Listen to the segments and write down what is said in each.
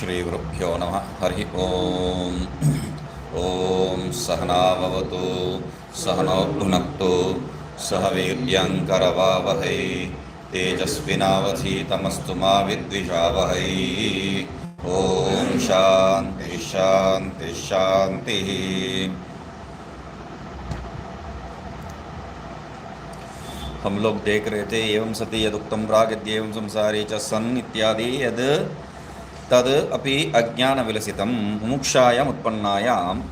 श्रीगुरुभ्यो नमः। हरि ओम। ओम सहनाववतु सहनौ भुनक्तु सह वीर्यङ्करवावहै तेजस्विनावधीतमस्तु मा विद्विषावहै। ओम शांति शांति शांति। हम लोग देख रहे थे एवं सति यदुक्तम प्रागद्येवं संसारे च सन् इत्यादि यद तद अपि अज्ञान विलसितं मुमुक्षायाम उत्पन्नायाम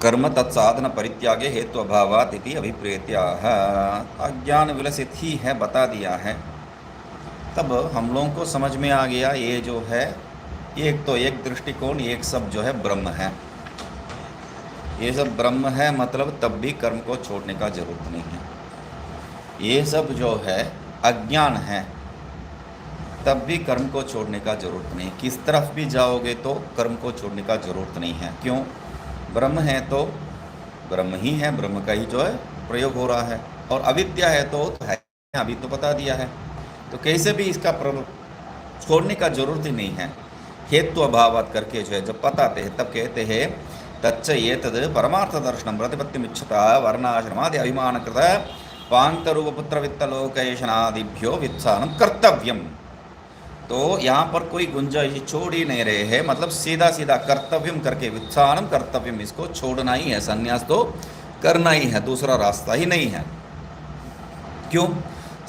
कर्म तत्साधन परित्यागे हेतु अभावात इति अभिप्रेत्याह। अज्ञान विलसित ही है, बता दिया है। तब हम लोगों को समझ में आ गया ये जो है एक तो एक दृष्टिकोण, एक सब जो है ब्रह्म है। ये सब ब्रह्म है मतलब तब भी कर्म को छोड़ने का जरूरत नहीं है। ये सब जो है अज्ञान है तब भी कर्म को छोड़ने का जरूरत नहीं। किस तरफ भी जाओगे तो कर्म को छोड़ने का जरूरत नहीं है। क्यों? ब्रह्म है तो ब्रह्म ही है, ब्रह्म का ही जो है प्रयोग हो रहा है। और अविद्या है तो है, अभी तो बता दिया है। तो कैसे भी इसका छोड़ने का जरूरत ही नहीं है। हेतु अभावात करके जो है जब बताते हैं तब कहते हैं तच्च ये तद परमार्थ दर्शनम प्रतिपत्तिमिच्छता वर्णाश्रमादि अभिमानकृत पांतरूपपुत्रवित्तलोकैशनादिभ्यो वित्सानम कर्तव्यम। तो यहाँ पर कोई गुंजाइश छोड़ ही नहीं रहे हैं, मतलब सीधा सीधा कर्तव्यम करके वित्सानम कर्तव्यम, इसको छोड़ना ही है। संन्यास तो करना ही है, दूसरा रास्ता ही नहीं है। क्यों?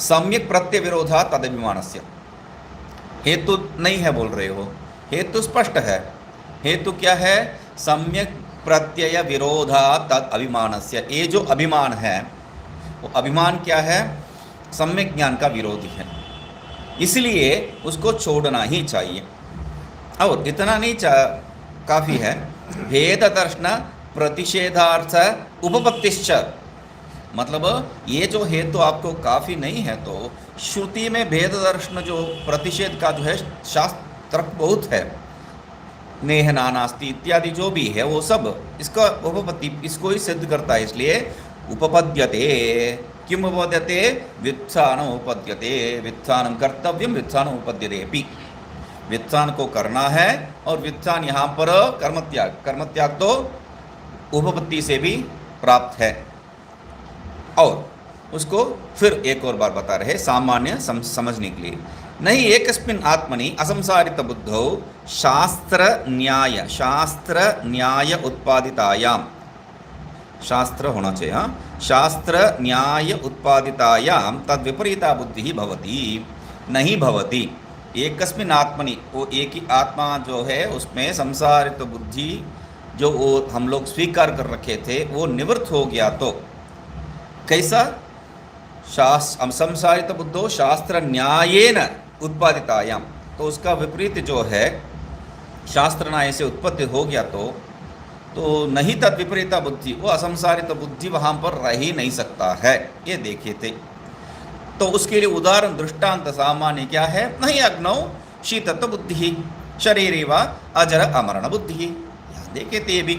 सम्यक प्रत्यय विरोधा तदभिमानस्य। हेतु नहीं है बोल रहे हो, हेतु स्पष्ट है। हेतु क्या है? सम्यक प्रत्यय विरोधा तद अभिमानस्य। ये जो अभिमान है वो अभिमान क्या है? सम्यक ज्ञान का विरोधी है, इसलिए उसको छोड़ना ही चाहिए। और इतना नहीं काफ़ी है। भेद दर्शन प्रतिषेधार्थ उपपत्तिश्च, मतलब ये जो हेतु आपको काफ़ी नहीं है तो श्रुति में भेद दर्शन जो प्रतिषेध का जो है शास्त्र बहुत है, नेह नानास्ति इत्यादि जो भी है वो सब इसका उपपत्ति इसको ही सिद्ध करता है। इसलिए उपपद्यते। किम उपपद्यते? वित्सानम उपपद्यते। वित्सानम कर्तव्यम वित्सानम उपपद्यते अपि। वित्सान को करना है और वित्सान यहाँ पर कर्मत्याग, कर्मत्याग तो उपपत्ति से भी प्राप्त है। और उसको फिर एक और बार बता रहे सामान्य समझने के लिए। नहीं एकस्मिन् आत्मनि असंसारित बुद्धौ शास्त्र न्याय उत्पादितायाम, शास्त्र होना चाहिए, हाँ, शास्त्र न्याय उत्पादितायाम तद विपरीता बुद्धि भवति नहीं भवति। एकस्मिन् आत्मनि, वो एक ही आत्मा जो है उसमें संसारित बुद्धि जो वो हम लोग स्वीकार कर रखे थे वो निवृत्त हो गया तो कैसा? संसारित बुद्धो शास्त्र न्यायेन उत्पादितायाम, तो उसका विपरीत जो है शास्त्र न्याय से उत्पत्ति हो गया तो नहीं तद विपरीता बुद्धि, वो असंसारित बुद्धि वहाँ पर रह ही नहीं सकता है। ये देखे थे। तो उसके लिए उदाहरण दृष्टांत सामान्य क्या है? नहीं अग्नौ शीतत्व बुद्धि शरीरे व अजर अमरण बुद्धि। यहाँ देखे थे ये भी,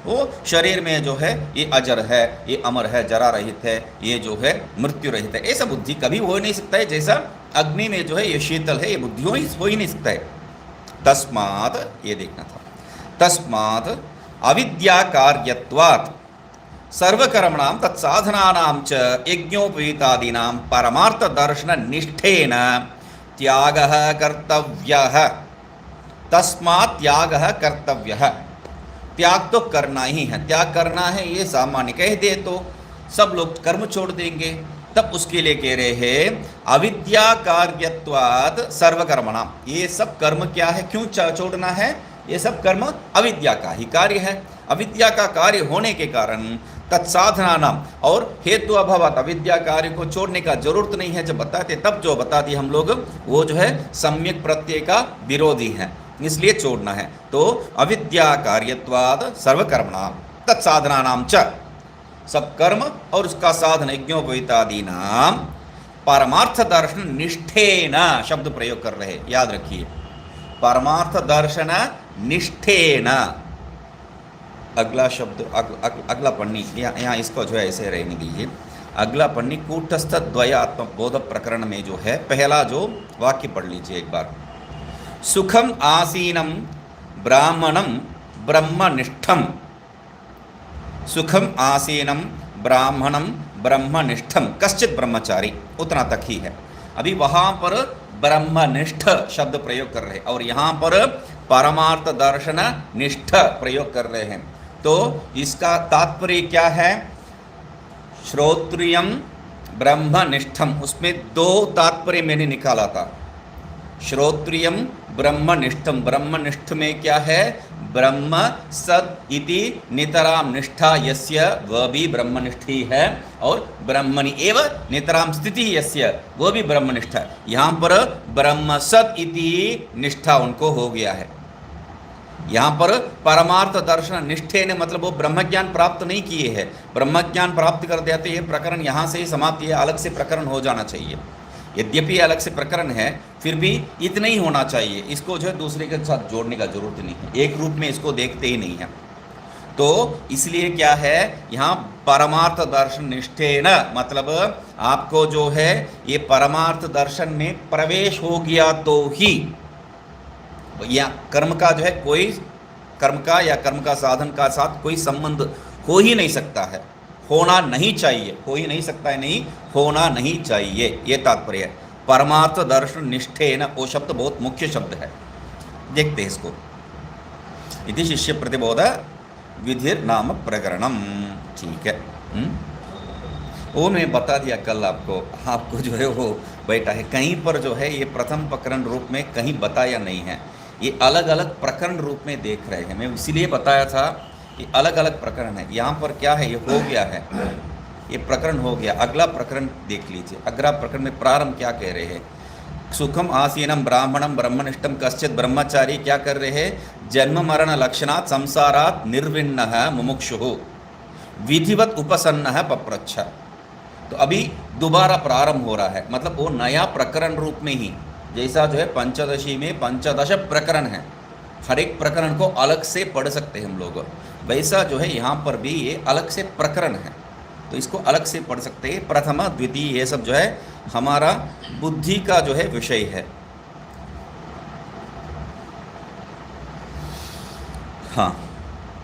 वो शरीर में जो है ये अजर है, ये अमर है, जरा रहित है, ये जो है मृत्यु रहित है। ऐसा बुद्धि कभी हो ही नहीं सकता है। जैसा अग्नि में जो है ये शीतल है, ये बुद्धि हो ही नहीं सकता है। तस्मात्, ये देखना था, तस्मात् अविद्या कार्यत्वात् सर्वकर्मणां तत्साधनानां च यज्ञोपवीतादीनां परमार्थ दर्शन निष्ठेन त्यागः कर्तव्यः। तस्मात् त्यागः कर्तव्यः। त्याग तो करना ही है, त्याग करना है ये सामान्य कह दे तो सब लोग कर्म छोड़ देंगे। तब उसके लिए कह रहे हैं अविद्या कार्यत्वात् सर्वकर्मणाम। ये सब कर्म क्या है, क्यों छोड़ना है? ये सब कर्म अविद्या का ही कार्य है। अविद्या का कार्य होने के कारण तत्साधनानाम और हेतु अभावात अविद्या कार्य को छोड़ने का जरूरत नहीं है। जब बताते तब जो बता दिए हम लोग वो जो है सम्यक प्रत्यय का विरोधी है, इसलिए छोड़ना है। तो अविद्या कार्यत्वाद सर्वकर्मणाम तत्साधनानाम च, सब कर्म और उसका साधन यज्ञोपवीतादि नाम परमार्थ दर्शन निष्ठेन शब्द प्रयोग कर रहे, याद रखिए। परमार्थ दर्शन निष्ठेन, अगला शब्द अगला पन्नी यहाँ इसको जो है ऐसे रहने दीजिए। अगला पन्नी कूटस्थ द्वयात्म बोध प्रकरण में जो है पहला जो वाक्य पढ़ लीजिए एक बार। सुखम आसीनम ब्राह्मणम ब्रह्मनिष्ठम, सुखम आसीनम ब्राह्मणम ब्रह्मनिष्ठम कश्चित ब्रह्मचारी, उतना तक ही है। अभी वहां पर ब्रह्मनिष्ठ शब्द प्रयोग कर रहे हैं और यहाँ पर परमार्थ दर्शन निष्ठ प्रयोग कर रहे हैं। तो इसका तात्पर्य क्या है? श्रोत्रियम ब्रह्मनिष्ठम, उसमें दो तात्पर्य मैंने निकाला था। श्रोत्रियम ब्रह्मनिष्ठम, ब्रह्मनिष्ठ में क्या है? ब्रह्म सद इति नितराम निष्ठा यस्य, वह भी ब्रह्मनिष्ठ ही है, और ब्रह्मणि एव नितराम स्थिति यस्य, वह भी ब्रह्मनिष्ठ है। यहाँ पर ब्रह्म सद इति निष्ठा उनको हो गया है। यहाँ पर परमार्थ दर्शन निष्ठे ने मतलब वो ब्रह्म ज्ञान प्राप्त नहीं किए हैं। ब्रह्म ज्ञान प्राप्त कर देते ये प्रकरण यहाँ से ही समाप्त, ये अलग से प्रकरण हो जाना चाहिए। यद्यपि अलग से प्रकरण है फिर भी इतना ही होना चाहिए, इसको जो है दूसरे के साथ जोड़ने का जरूरत नहीं है, एक रूप में इसको देखते ही नहीं है। तो इसलिए क्या है यहाँ परमार्थ दर्शन निष्ठे न मतलब आपको जो है ये परमार्थ दर्शन में प्रवेश हो गया तो ही, या कर्म का जो है कोई कर्म का या कर्म का साधन का साथ कोई संबंध हो ही नहीं सकता है, होना नहीं चाहिए, हो ही नहीं सकता है, नहीं होना नहीं चाहिए, ये तात्पर्य है। परमार्थ दर्शन निष्ठे न, वो शब्द बहुत मुख्य शब्द है, देखते हैं इसको। इति शिष्य प्रतिबोध विधिर नाम प्रकरणम, ठीक है। वो मैं बता दिया कल आपको जो है वो बैठा है कहीं पर जो है ये प्रथम प्रकरण रूप में कहीं बताया नहीं है, ये अलग अलग प्रकरण रूप में देख रहे हैं। मैं इसीलिए बताया था कि अलग अलग प्रकरण है। यहाँ पर क्या है, ये हो गया है, ये प्रकरण हो गया। अगला प्रकरण देख लीजिए, अगला प्रकरण में प्रारंभ क्या कह रहे हैं? सुखम आसीनम ब्राह्मणम ब्रह्मनिष्ठम कश्चित ब्रह्मचारी, क्या कर रहे हैं? जन्म मरण लक्षणात् संसारात् निर्विण्णः मुमुक्षुः विधिवत उपसन्नः पप्रच्छ। तो अभी दोबारा प्रारंभ हो रहा है, मतलब वो नया प्रकरण रूप में ही, जैसा जो है पंचदशी में पंचदश प्रकरण है, हर एक प्रकरण को अलग से पढ़ सकते हैं हम लोग, वैसा जो है यहाँ पर भी ये अलग से प्रकरण है, तो इसको अलग से पढ़ सकते हैं। प्रथमा द्वितीय ये सब जो है हमारा बुद्धि का जो है विषय है। हाँ,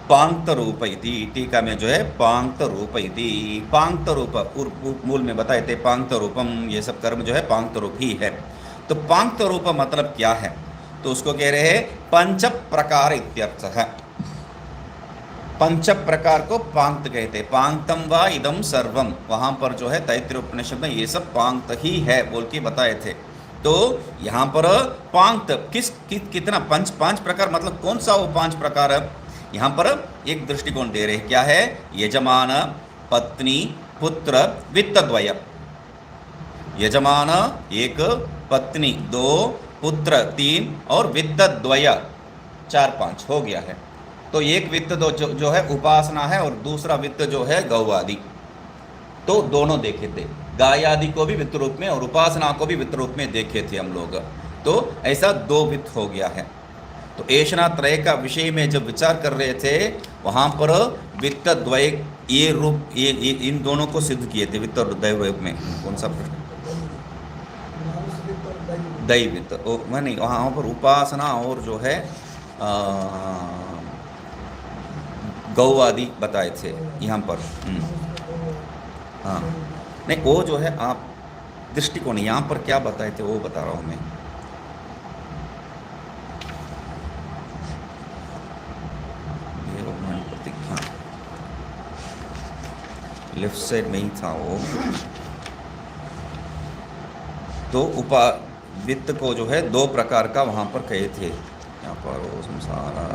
पांक्त रूप इति, टीका में जो है पांक्त रूप इति, पांक्त रूप मूल में बताए थे पांक्त रूपम, ये सब कर्म जो है पांक्त रूप ही है। तो पांक्त रूप मतलब क्या है? तो उसको कह रहे हैं पंच प्रकार इत्यर्थ है। पंच प्रकार को पांक्त कहते हैं। पांक्तम वा इदम सर्वम, वहां पर जो है तैत्तिरीय उपनिषद में ये सब पांक्त ही है बोल के बताए थे। तो यहाँ पर पांक्त कितना पांच प्रकार, मतलब कौन सा वो पांच प्रकार है? यहाँ पर एक दृष्टिकोण दे रहे, क्या है? यजमान, पत्नी, पुत्र, वित्तद्वय। यजमान एक, पत्नी दो, पुत्र तीन, और वित्तद्वय चार पांच हो गया है। तो एक वित्त जो है उपासना है, और दूसरा वित्त जो है गौ आदि। तो दोनों देखे थे, गाय आदि को भी वित्त रूप में और उपासना को भी वित्त रूप में देखे थे हम लोग। तो ऐसा दो वित्त हो गया है। तो ऐशना त्रय का विषय में जब विचार कर रहे थे वहाँ पर वित्त द्वय ये रूप ये इन दोनों को सिद्ध किए थे। वित्त और दैव में कौन सा प्रश्न? दैवित्त मैं नहीं, वहाँ पर उपासना और जो है गौ आदि बताए थे यहाँ पर। हाँ नहीं, वो जो है आप दृष्टिकोण यहाँ पर क्या बताए थे वो बता रहा हूँ मैं। हाँ, लेफ्ट साइड में ही था वो। तो वित्त को जो है दो प्रकार का वहाँ पर कहे थे। यहाँ पर वो संसारा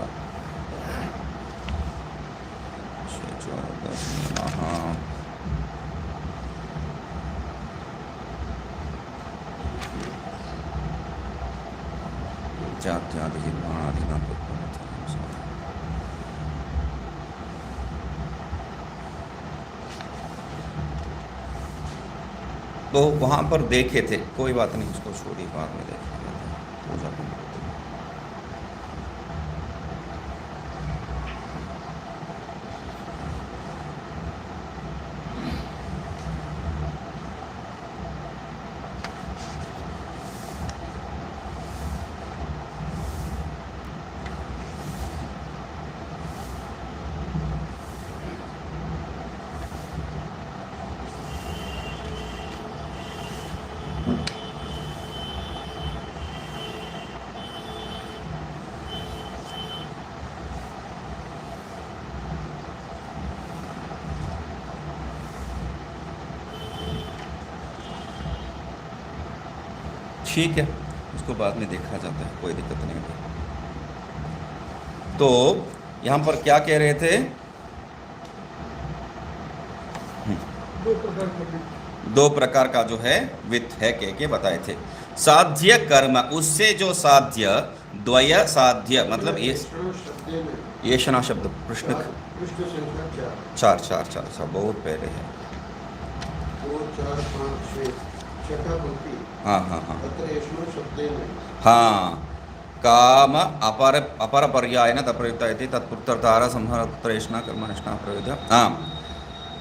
तो वहाँ पर देखे थे, कोई बात नहीं, उसको छोड़ी, बाद में देखेंगे पूजा को। ठीक है, उसको बाद में देखा जाता है, कोई दिक्कत नहीं है। तो यहाँ पर क्या कह रहे थे? दो प्रकार का जो है वित्त है कह के बताए थे। साध्य कर्म, उससे जो साध्य, द्वय साध्य मतलब ये शना शब्द प्रश्न चार चार चार चार बहुत पहले है। हाँ हाँ हाँ हाँ, काम अपर अपर पर्यायन तत्प्रयुक्त इति तत्पुत्रतार संहार तत्रेष्णा कर्मनिष्ठा प्रयुक्त। हाँ,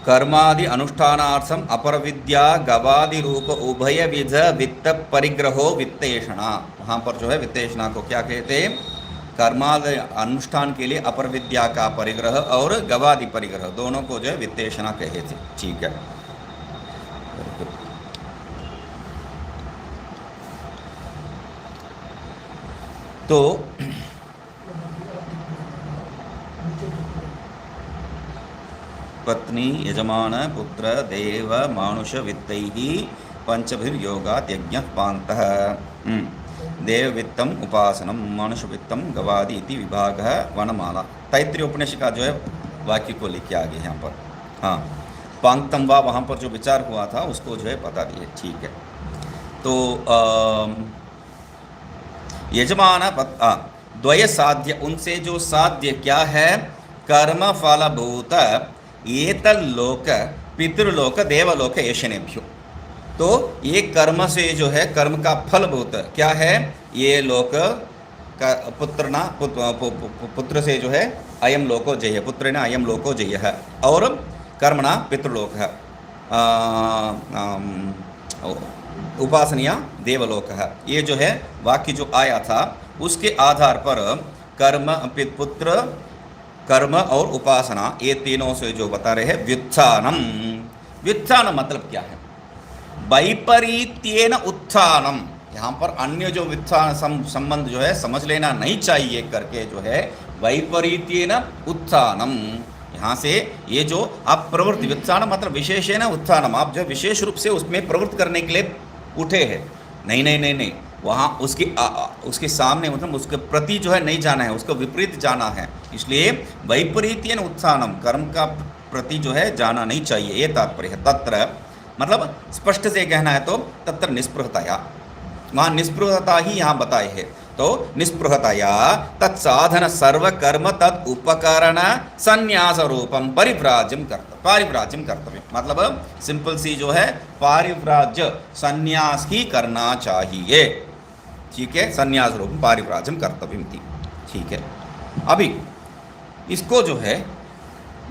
कर्मादि अनुष्ठानार्थम अपर विद्या गवादि रूप उभय विध वित्त परिग्रहो वित्तेषणा। वहाँ पर जो है वित्तेषणा को क्या कहते हैं? कर्मादि अनुष्ठान के लिए अपर विद्या का परिग्रह और गवादि परिग्रह दोनों को जो है वित्तेषणा कहे थे। ठीक है, तो पत्नी यजमान पुत्र देव मानुष वित्तैः पंचभिर्योगात् यज्ञः पान्तः। देव वित्तम उपासनम मानुष वित्तम गवादि इति विभागः वनमाला। तैत्तिरीय उपनिषद का जो है वाक्य को लिखे आगे यहाँ पर। हाँ, पांक्तम वा वहाँ पर जो विचार हुआ था उसको जो है बता दिए। ठीक है, तो यजमान द्वय साध्य, उनसे जो साध्य क्या है? कर्म फलभूत एतल्लोक पितृलोक देवलोक ऐशनेभ्यो। तो ये कर्म से जो है, कर्म का फलभूत क्या है? ये लोक का पुत्र से जो है अयम लोको जय, पुत्र ने अयम लोको जय है, और कर्मणा पितृलोक है, उपासनीय देवलोक है। ये जो है वाक्य जो आया था उसके आधार पर कर्म पुत्र कर्म और उपासना ये तीनों से जो बता रहे हैं व्युत्थानम। व्युत्थान मतलब क्या है? वैपरीत्येन उत्थानम। यहाँ पर अन्य जो व्युत्थान संबंध जो है समझ लेना नहीं चाहिए करके जो है वैपरीत्येन उत्थानम। यहाँ से ये जो आप प्रवृत्ति, व्युत्थान मतलब विशेषेण उत्थानम, आप जो विशेष रूप से उसमें प्रवृत्त करने के लिए उठे हैं। नहीं नहीं नहीं नहीं, वहाँ उसके सामने मतलब उसके प्रति जो है नहीं जाना है, उसको विपरीत जाना है। इसलिए वैपरीत्येन उत्थानम, कर्म का प्रति जो है जाना नहीं चाहिए, ये तात्पर्य है। तत्र मतलब स्पष्ट से कहना है तो तत्र निस्पृहतया, वहाँ निस्पृहता ही यहाँ बताए है। तो निस्पृहतया तत्साधन सर्वकर्म तद उपकरण संन्यास रूपम पारिव्राज्यम कर्तव्य। मतलब सिंपल सी जो है पारिव्राज्य संन्यास ही करना चाहिए। ठीक है, संन्यास रूपम पारिव्राज्यम कर्तव्यम थी। ठीक है, अभी इसको जो है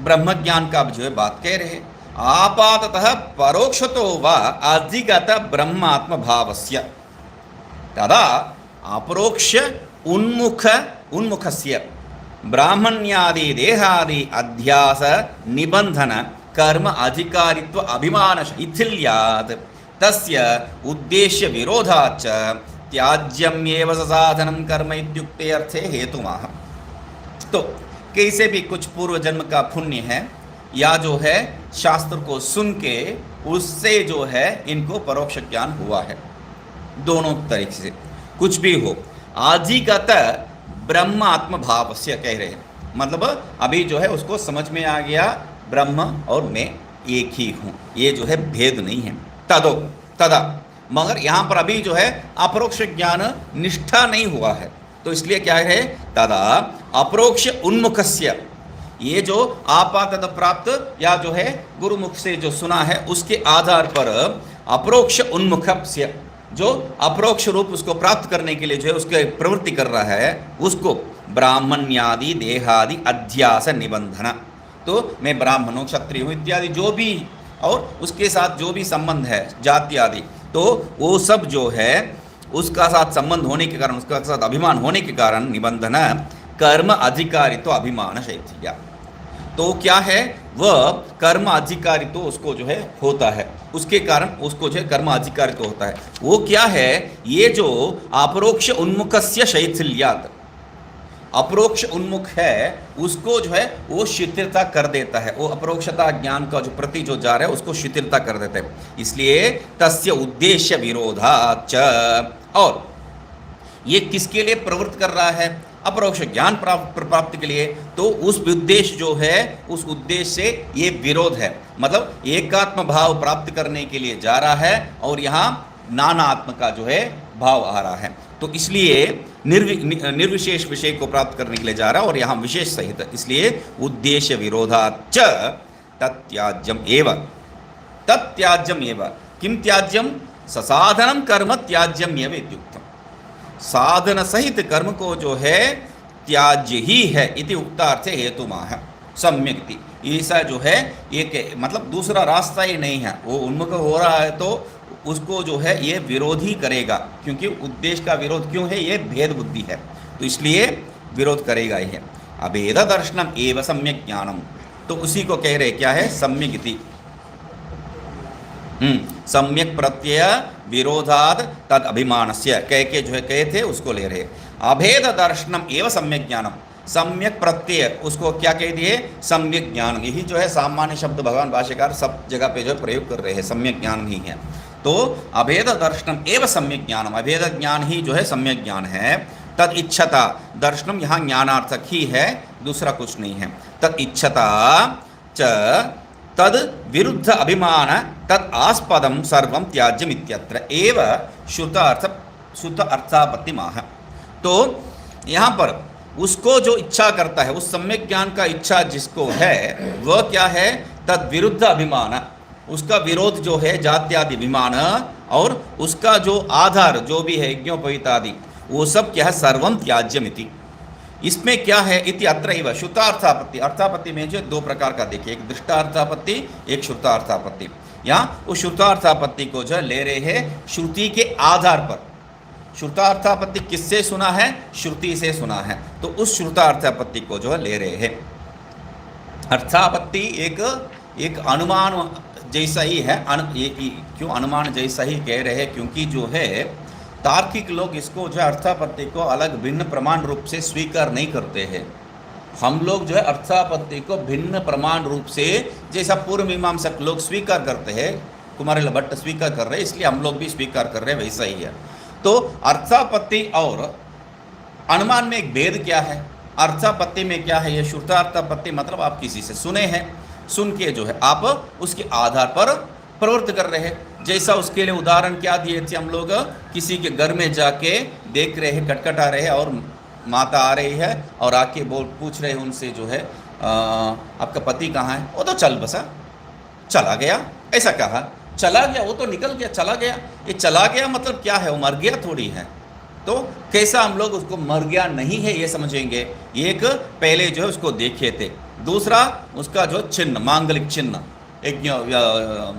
ब्रह्म ज्ञान का जो है बात कह रहे हैं। आपाततः परोक्षतो वा अधिगत ब्रह्मात्म भावस्य तदा अपरोक्ष उन्मुखस्य ब्राह्मण्यादि देहादि अध्यास निबंधन कर्म अधिकारित्व अभिमान इथिल्यात् तस्य उद्देश्य विरोधाच्च त्याज्यमेव साधनं कर्म इत्युक्ते अर्थे हेतुमाह। तो कैसे भी कुछ पूर्व जन्म का पुण्य है या जो है शास्त्र को सुन के उससे जो है इनको परोक्ष ज्ञान हुआ है। दोनों तरीके से कुछ भी हो, आधिगत ब्रह्म आत्म भाव से कह रहे हैं, मतलब अभी जो है उसको समझ में आ गया ब्रह्म और मैं एक ही हूँ, ये जो है भेद नहीं है। तदा मगर यहाँ पर अभी जो है अपरोक्ष ज्ञान निष्ठा नहीं हुआ है, तो इसलिए क्या है तदा अपरोक्ष उन्मुखस्य, ये जो आपातत प्राप्त या जो है गुरुमुख से जो सुना है उसके आधार पर अपरोक्ष उन्मुखस्य, जो अपरोक्ष रूप उसको प्राप्त करने के लिए जो है उसके प्रवृत्ति कर रहा है, उसको ब्राह्मण्यादि देहादि अध्यास निबंधन। तो मैं ब्राह्मण हूँ, क्षत्रिय हूँ इत्यादि जो भी और उसके साथ जो भी संबंध है जाति आदि, तो वो सब जो है उसका साथ संबंध होने के कारण, उसका साथ अभिमान होने के कारण निबंधन कर्म अधिकारित्व अभिमान शैथिया। तो क्या है वह कर्म अधिकारित्व उसको जो है होता है, उसके कारण उसको जो है कर्म अधिकारित्व होता है। वो क्या है, ये जो अपरोक्ष उन्मुखस्य शैथिल्यात्, अपरोक्ष उन्मुख है उसको जो है वो शिथिलता कर देता है, वो अपरोक्षता ज्ञान का जो प्रति जो जा रहा है उसको शिथिलता कर देता है। इसलिए तस्य उद्देश्य विरोधाच, और ये किसके लिए प्रवृत्त कर रहा है, अपरोक्ष ज्ञान प्राप्ति के लिए, तो उस उद्देश्य जो है उस उद्देश्य से ये विरोध है, मतलब एकात्म भाव प्राप्त करने के लिए जा रहा है और यहाँ नानात्म का जो है भाव आ रहा है। तो इसलिए निर्विशेष विषय को प्राप्त करने के लिए जा रहा है और यहाँ विशेष सहित, इसलिए उद्देश्य विरोधाच तत्याज्यम एव, तत्याज्यम एव, किम त्याज्यम, ससाधनम कर्म त्याज्यम एव इत्युक्तम, साधन सहित कर्म को जो है त्याज्य ही है इति उक्तार्थे हेतु माह सम्यक्ति। ऐसा जो है एक मतलब दूसरा रास्ता ही नहीं है, वो उन्मुख हो रहा है तो उसको जो है ये विरोधी करेगा, क्योंकि उद्देश्य का विरोध क्यों है, ये भेद बुद्धि है, तो इसलिए विरोध करेगा ही है। अभेद दर्शनम एव सम्यक ज्ञानम, तो उसी को कह रहे क्या है, सम्यक इति, सम्यक प्रत्यय विरोधाद तद अभिमानस्य कह के जो है कहे थे उसको ले रहे। अभेद दर्शनम एव सम्यक ज्ञानम, सम्यक प्रत्यय उसको क्या कह दिए, सम्यक ज्ञान, यही जो है सामान्य शब्द भगवान भाष्यकार सब जगह पे जो है प्रयोग कर रहे हैं, सम्यक ज्ञान ही है। तो अभेद दर्शनम एव सम्यक ज्ञानम, अभेद ज्ञान ही जो है सम्यक ज्ञान है। तद इच्छता, दर्शनम यहाँ ज्ञानार्थक ही है, दूसरा कुछ नहीं है। तद इच्छता च तद विरुद्ध अभिमान तद आस्पदम सर्वम त्याज्यम इत्यत्र एव श्रुत अर्थापत्ति माह। तो यहाँ पर उसको जो इच्छा करता है, उस सम्यक ज्ञान का इच्छा जिसको है वह क्या है, तद विरुद्ध अभिमान, उसका विरोध जो है जात्यादि अभिमान, और उसका जो आधार जो भी है यज्ञोपवीतादि वो सब क्या है, सर्वम त्याज्यम इति। इसमें क्या है, इति अत्र एव श्रुतार्थापत्ति, अर्थापत्ति में जो दो प्रकार का देखिए, एक दृष्टार्थापत्ति एक श्रुतार्थापत्ति। यहाँ उस श्रुतार्थापत्ति को जो ले रहे हैं श्रुति के आधार पर। श्रुतार्थापत्ति किससे सुना है, श्रुति से सुना है, तो उस श्रुतार्थापत्ति को जो ले रहे हैं। अर्थापत्ति एक अनुमान जैसा ही है, क्यों अनुमान जैसा ही कह रहे हैं, क्योंकि जो है तार्किक लोग इसको जो है अर्थापत्ति को अलग भिन्न प्रमाण रूप से स्वीकार नहीं करते हैं। हम लोग जो है अर्थापत्ति को भिन्न प्रमाण रूप से, जैसा पूर्व मीमांसक लोग स्वीकार करते हैं, कुमारिल भट्ट स्वीकार कर रहे हैं, इसलिए हम लोग भी स्वीकार कर रहे हैं, वैसा ही है। तो अर्थापत्ति और अनुमान में एक भेद क्या है, अर्थापत्ति में क्या है, ये श्रुतार्थापत्ति मतलब आप किसी से सुने हैं, सुन के जो है आप उसके आधार पर प्रवृत्त कर रहे हैं। जैसा उसके लिए उदाहरण क्या दिए थे हम लोग, किसी के घर में जाके देख रहे हैं, खटखटा रहे हैं और माता आ रही है और आके पूछ रहे हैं उनसे जो है आपका पति कहाँ है, वो तो चल बसा, चला गया, ऐसा कहा, चला गया, वो तो निकल गया, चला गया। ये चला गया मतलब क्या है, वो मर गया थोड़ी है, तो कैसा हम लोग उसको मर गया नहीं है ये समझेंगे। एक पहले जो है उसको देखे थे, दूसरा उसका जो चिन्ह, मांगलिक चिन्ह, एक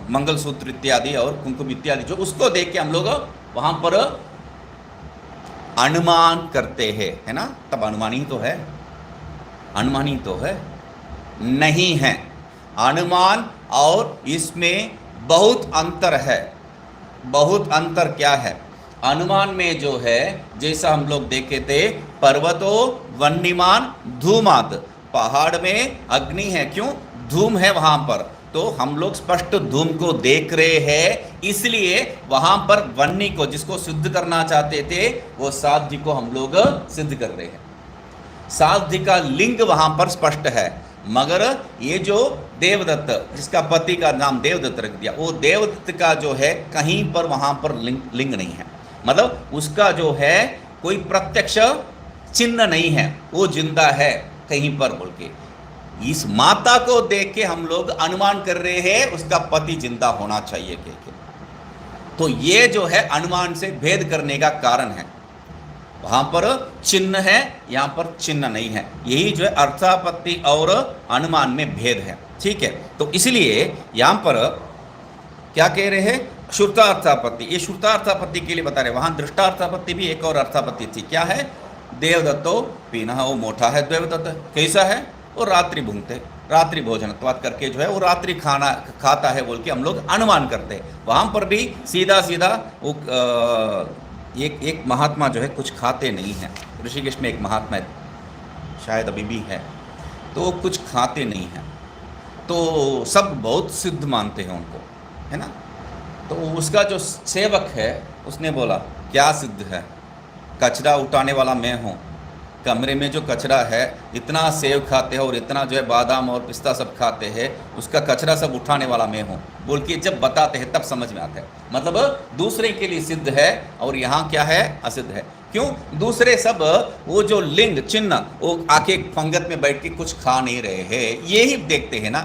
मंगलसूत्र इत्यादि और कुंकुम इत्यादि जो उसको देख के हम लोग वहाँ पर अनुमान करते हैं, है ना, तब अनुमान ही तो है, अनुमान ही तो है, नहीं है। अनुमान और इसमें बहुत अंतर है, बहुत अंतर क्या है, अनुमान में जो है जैसा हम लोग देखे थे, पर्वतो वन्यमान धूमात, पहाड़ में अग्नि है, क्यों, धूम है वहाँ पर, तो हम लोग स्पष्ट धूम को देख रहे हैं, इसलिए वहां पर वन्य को जिसको सिद्ध करना चाहते थे वो साध्य को हम लोग सिद्ध कर रहे हैं। साध्य का लिंग वहां पर स्पष्ट है, मगर ये जो देवदत्त जिसका पति का नाम देवदत्त रख दिया, वो देवदत्त का जो है कहीं पर वहां पर लिंग नहीं है, मतलब उसका जो है कोई प्रत्यक्ष चिन्ह नहीं है, वो जिंदा है कहीं पर बोल के। इस माता को देख के हम लोग अनुमान कर रहे हैं उसका पति जिंदा होना चाहिए के। तो ये जो है अनुमान से भेद करने का कारण है, वहां पर चिन्ह है, यहां पर चिन्ह नहीं है, यही जो है अर्थापत्ति और अनुमान में भेद है, ठीक है। तो इसलिए यहां पर क्या कह रहे हैं, श्रुतार्थापत्ति, ये श्रुतार्थापत्ति के लिए बता रहे, वहां दृष्टार्थापत्ति भी एक और अर्थापत्ति थी, क्या है, देवदत्तो पीना, वो मोटा है देवदत्त, कैसा है, वो रात्रि भूंगते, रात्रि भोजनत्वात् करके जो है वो रात्रि खाना खाता है बोल के हम लोग अनुमान करते हैं। वहाँ पर भी सीधा सीधा वो एक महात्मा जो है कुछ खाते नहीं हैं। ऋषिकेश में एक महात्मा है, शायद अभी भी है, तो वो कुछ खाते नहीं हैं, तो सब बहुत सिद्ध मानते हैं उनको, है ना। तो उसका जो सेवक है उसने बोला क्या सिद्ध है, कचरा उठाने वाला मैं हूँ, कमरे में जो कचरा है इतना सेव खाते हैं और इतना जो है बादाम और पिस्ता सब खाते हैं, उसका कचरा सब उठाने वाला मैं हूँ बोल के जब बताते हैं तब समझ में आता है। मतलब दूसरे के लिए सिद्ध है और यहाँ क्या है, असिद्ध है। क्यों? दूसरे सब वो जो लिंग चिन्ह वो आके पंगत में बैठ के कुछ खा नहीं रहे हैं, ये ही देखते हैं ना।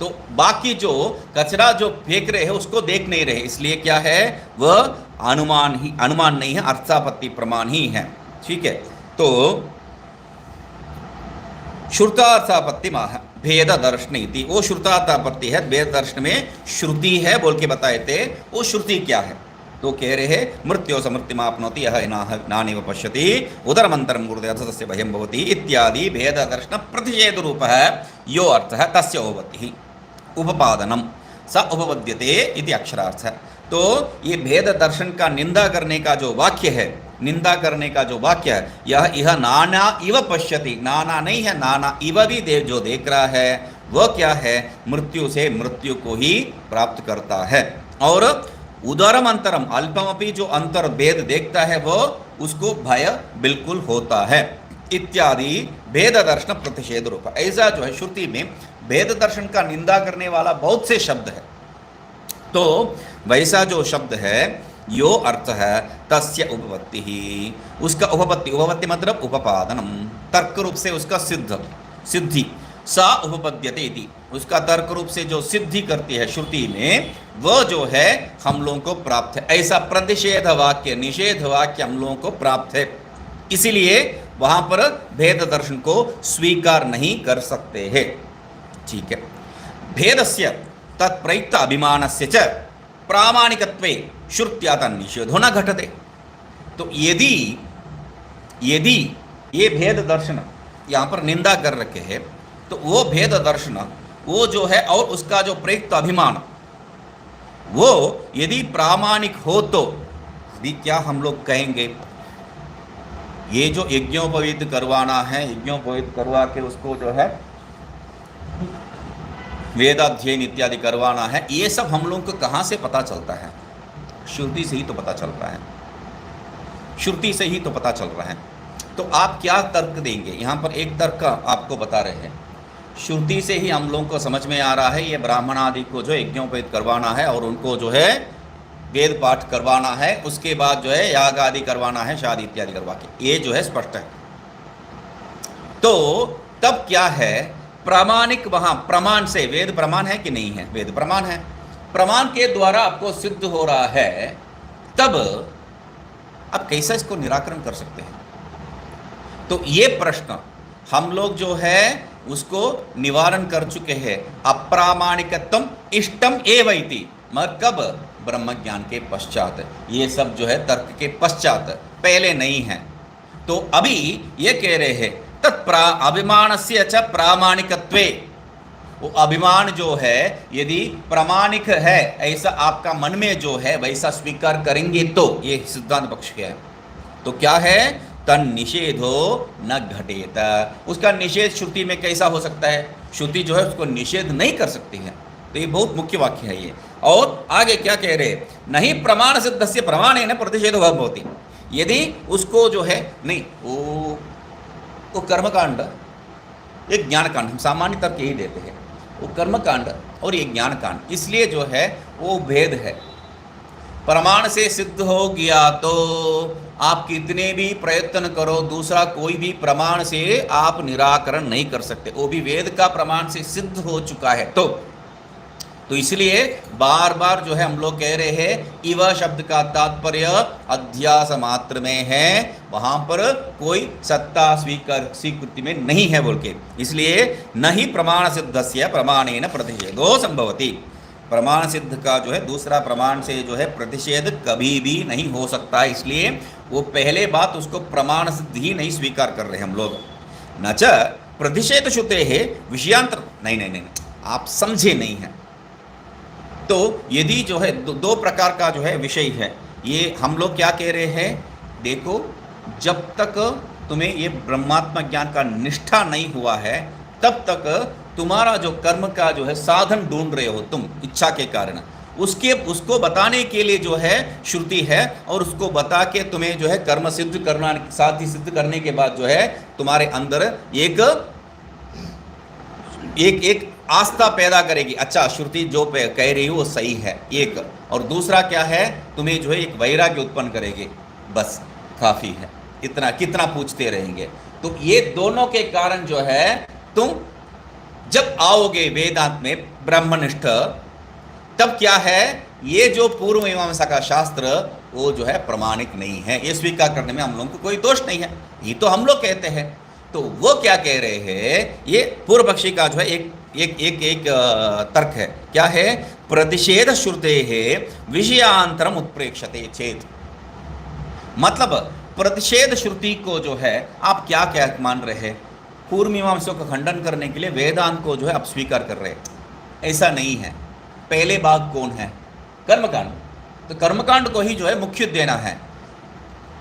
तो बाकी जो कचरा जो फेंक रहे हैं उसको देख नहीं रहे, इसलिए क्या है, वह अनुमान नहीं है, अर्थापत्ति प्रमाण ही है। ठीक है, तो श्रुतार्थापत्ति माह भेद दर्शन इति, वो श्रुतार्थापत्ति है, भेद दर्शन में श्रुति है बोल के बताए थे। वो श्रुति क्या है? तो कह रहे हैं मृत्यो समृत्तिमाप्नोति यह नानेव पश्यति उदरमंतरम गुरुदेवस्य भयं भवति इत्यादि भेद दर्शन प्रतिषेध रूप है यो अर्थ है तस्य उपपत्ति उपपादनम स उपपद्यते इति अक्षरार्थ है। तो ये भेद दर्शन का निंदा करने का जो वाक्य है, निंदा करने का जो वाक्य है, यह नाना इव पश्यति, नाना नहीं है, नाना इव भी जो देख रहा है वह क्या है, मृत्यु से मृत्यु को ही प्राप्त करता है। और उदरम अंतरम, अल्पमपि जो अंतर भेद देखता है वो उसको भय बिल्कुल होता है इत्यादि भेद दर्शन प्रतिषेध रूप। ऐसा जो है श्रुति में भेद दर्शन का निंदा करने वाला बहुत से शब्द है। तो वैसा जो शब्द है यो अर्थ है तस्य उपपत्ति ही, उसका उपपत्ति मतलब उपादानम, तर्क रूप से उसका सिद्धि सा उपपद्यते इति, उसका तर्क रूप से जो सिद्धि करती है श्रुति में वह जो है हम लोगों को प्राप्त है। ऐसा प्रतिषेध वाक्य, निषेध वाक्य हम लोगों को प्राप्त है, इसीलिए वहां पर भेद दर्शन को स्वीकार नहीं कर सकते हैं। ठीक है, भेदस्य तत्प्रयुक्त अभिमानस्य च प्रामाणिकत्वे श्रुत्या तन्निषेधो न घटते। तो यदि ये भेद दर्शन यहाँ पर निंदा कर रखे हैं तो वो भेद दर्शन वो जो है और उसका जो प्रयुक्त अभिमान वो यदि प्रामाणिक हो तो अभी क्या हम लोग कहेंगे, ये जो यज्ञोपवीत करवाना है, यज्ञोपवीत करवा के उसको जो है वेदाध्ययन इत्यादि करवाना है, ये सब हम लोगों को कहाँ से पता चलता है? श्रुति से ही तो पता चल रहा है, श्रुति से ही तो पता चल रहा है। तो आप क्या तर्क देंगे? यहाँ पर एक तर्क आपको बता रहे हैं, श्रुति से ही हम लोगों को समझ में आ रहा है ये ब्राह्मण आदि को जो यज्ञोपवीत करवाना है और उनको जो है वेद पाठ करवाना है, उसके बाद जो है याग आदि करवाना है, शादी इत्यादि करवा के, ये जो है स्पष्ट है। तो तब क्या है, प्रामाणिक वहां प्रमाण से, वेद प्रमाण है कि नहीं है? वेद प्रमाण है, प्रमाण के द्वारा आपको सिद्ध हो रहा है, तब आप कैसे इसको निराकरण कर सकते हैं? तो ये प्रश्न हम लोग जो है उसको निवारण कर चुके हैं। अप्रामाणिकत्वम इष्टम एव इति, मगर कब? ब्रह्म ज्ञान के पश्चात, ये सब जो है तर्क के पश्चात, पहले नहीं है। तो अभी ये कह रहे हैं तत्प्रा अभिमानस्य च प्रामाणिकत्वे, वो अभिमान जो है यदि प्रामाणिक है ऐसा आपका मन में जो है वैसा स्वीकार करेंगे तो, ये सिद्धांत पक्ष क्या है? तो क्या है, तन निषेधो न घटेत, उसका निषेध श्रुति में कैसा हो सकता है? श्रुति जो है उसको निषेध नहीं कर सकती है। तो ये बहुत मुख्य वाक्य है ये। और आगे क्या कह रहे, नहीं प्रमाण सिद्ध से प्रमाणेन प्रतिषेधो भवति, यदि उसको जो है नहीं वो कर्मकांड एक ज्ञानकांड, हम सामान्य तर्क यही देते हैं, वो कर्मकांड और ये ज्ञानकांड, इसलिए जो है वो भेद है। प्रमाण से सिद्ध हो गया तो आप कितने भी प्रयत्न करो, दूसरा कोई भी प्रमाण से आप निराकरण नहीं कर सकते, वो भी वेद का प्रमाण से सिद्ध हो चुका है। तो इसलिए बार बार जो है हम लोग कह रहे हैं इव शब्द का तात्पर्य अध्यास मात्र में है, वहां पर कोई सत्ता स्वीकृति में नहीं है बोल के, इसलिए न ही प्रमाण सिद्धस्य प्रमाणेन प्रतिषेधो संभवति, प्रमाण सिद्ध का जो है दूसरा प्रमाण से जो है प्रतिषेध कभी भी नहीं हो सकता। इसलिए वो पहले बात उसको प्रमाण सिद्ध ही नहीं स्वीकार कर रहे हम लोग। न च प्रतिषेध श्रुते है विषयांतर नहीं नहीं नहीं, आप समझे नहीं हैं। तो यदि जो है दो प्रकार का जो है विषय है, ये हम लोग क्या कह रहे हैं, देखो जब तक तुम्हें ये ब्रह्मात्म ज्ञान का निष्ठा नहीं हुआ है तब तक तुम्हारा जो कर्म का जो है साधन ढूंढ रहे हो तुम इच्छा के कारण, उसको बताने के लिए जो है श्रुति है, और उसको बता के तुम्हें जो है कर्म सिद्ध करना, साथ ही सिद्ध करने के बाद जो है तुम्हारे अंदर एक एक एक आस्था पैदा करेगी, अच्छा श्रुति जो कह रही हो वो सही है एक, और दूसरा क्या है, तुम्हें जो है एक वैराग्य उत्पन्न करेगी, बस काफी है, इतना कितना पूछते रहेंगे। तो ये दोनों के कारण जो है तुम जब आओगे वेदांत में ब्रह्मनिष्ठ, तब क्या है, ये जो पूर्व मीमांसा का शास्त्र वो जो है प्रमाणिक नहीं है, ये स्वीकार करने में हम लोगों को कोई दोष नहीं है, ये तो हम लोग कहते हैं। तो वो क्या कह रहे हैं, ये पूर्व पक्षी का जो है एक एक एक एक तर्क है, क्या है, प्रतिषेध श्रुते है विषयांतरम उत्प्रेक्षते चेत, मतलब प्रतिषेध श्रुति को जो है आप क्या क्या मान रहे हैं, पूर्व मीमांसों का खंडन करने के लिए वेदांत को जो है आप स्वीकार कर रहे हैं, ऐसा नहीं है। पहले भाग कौन है, कर्मकांड, तो कर्मकांड को ही जो है मुख्य देना है,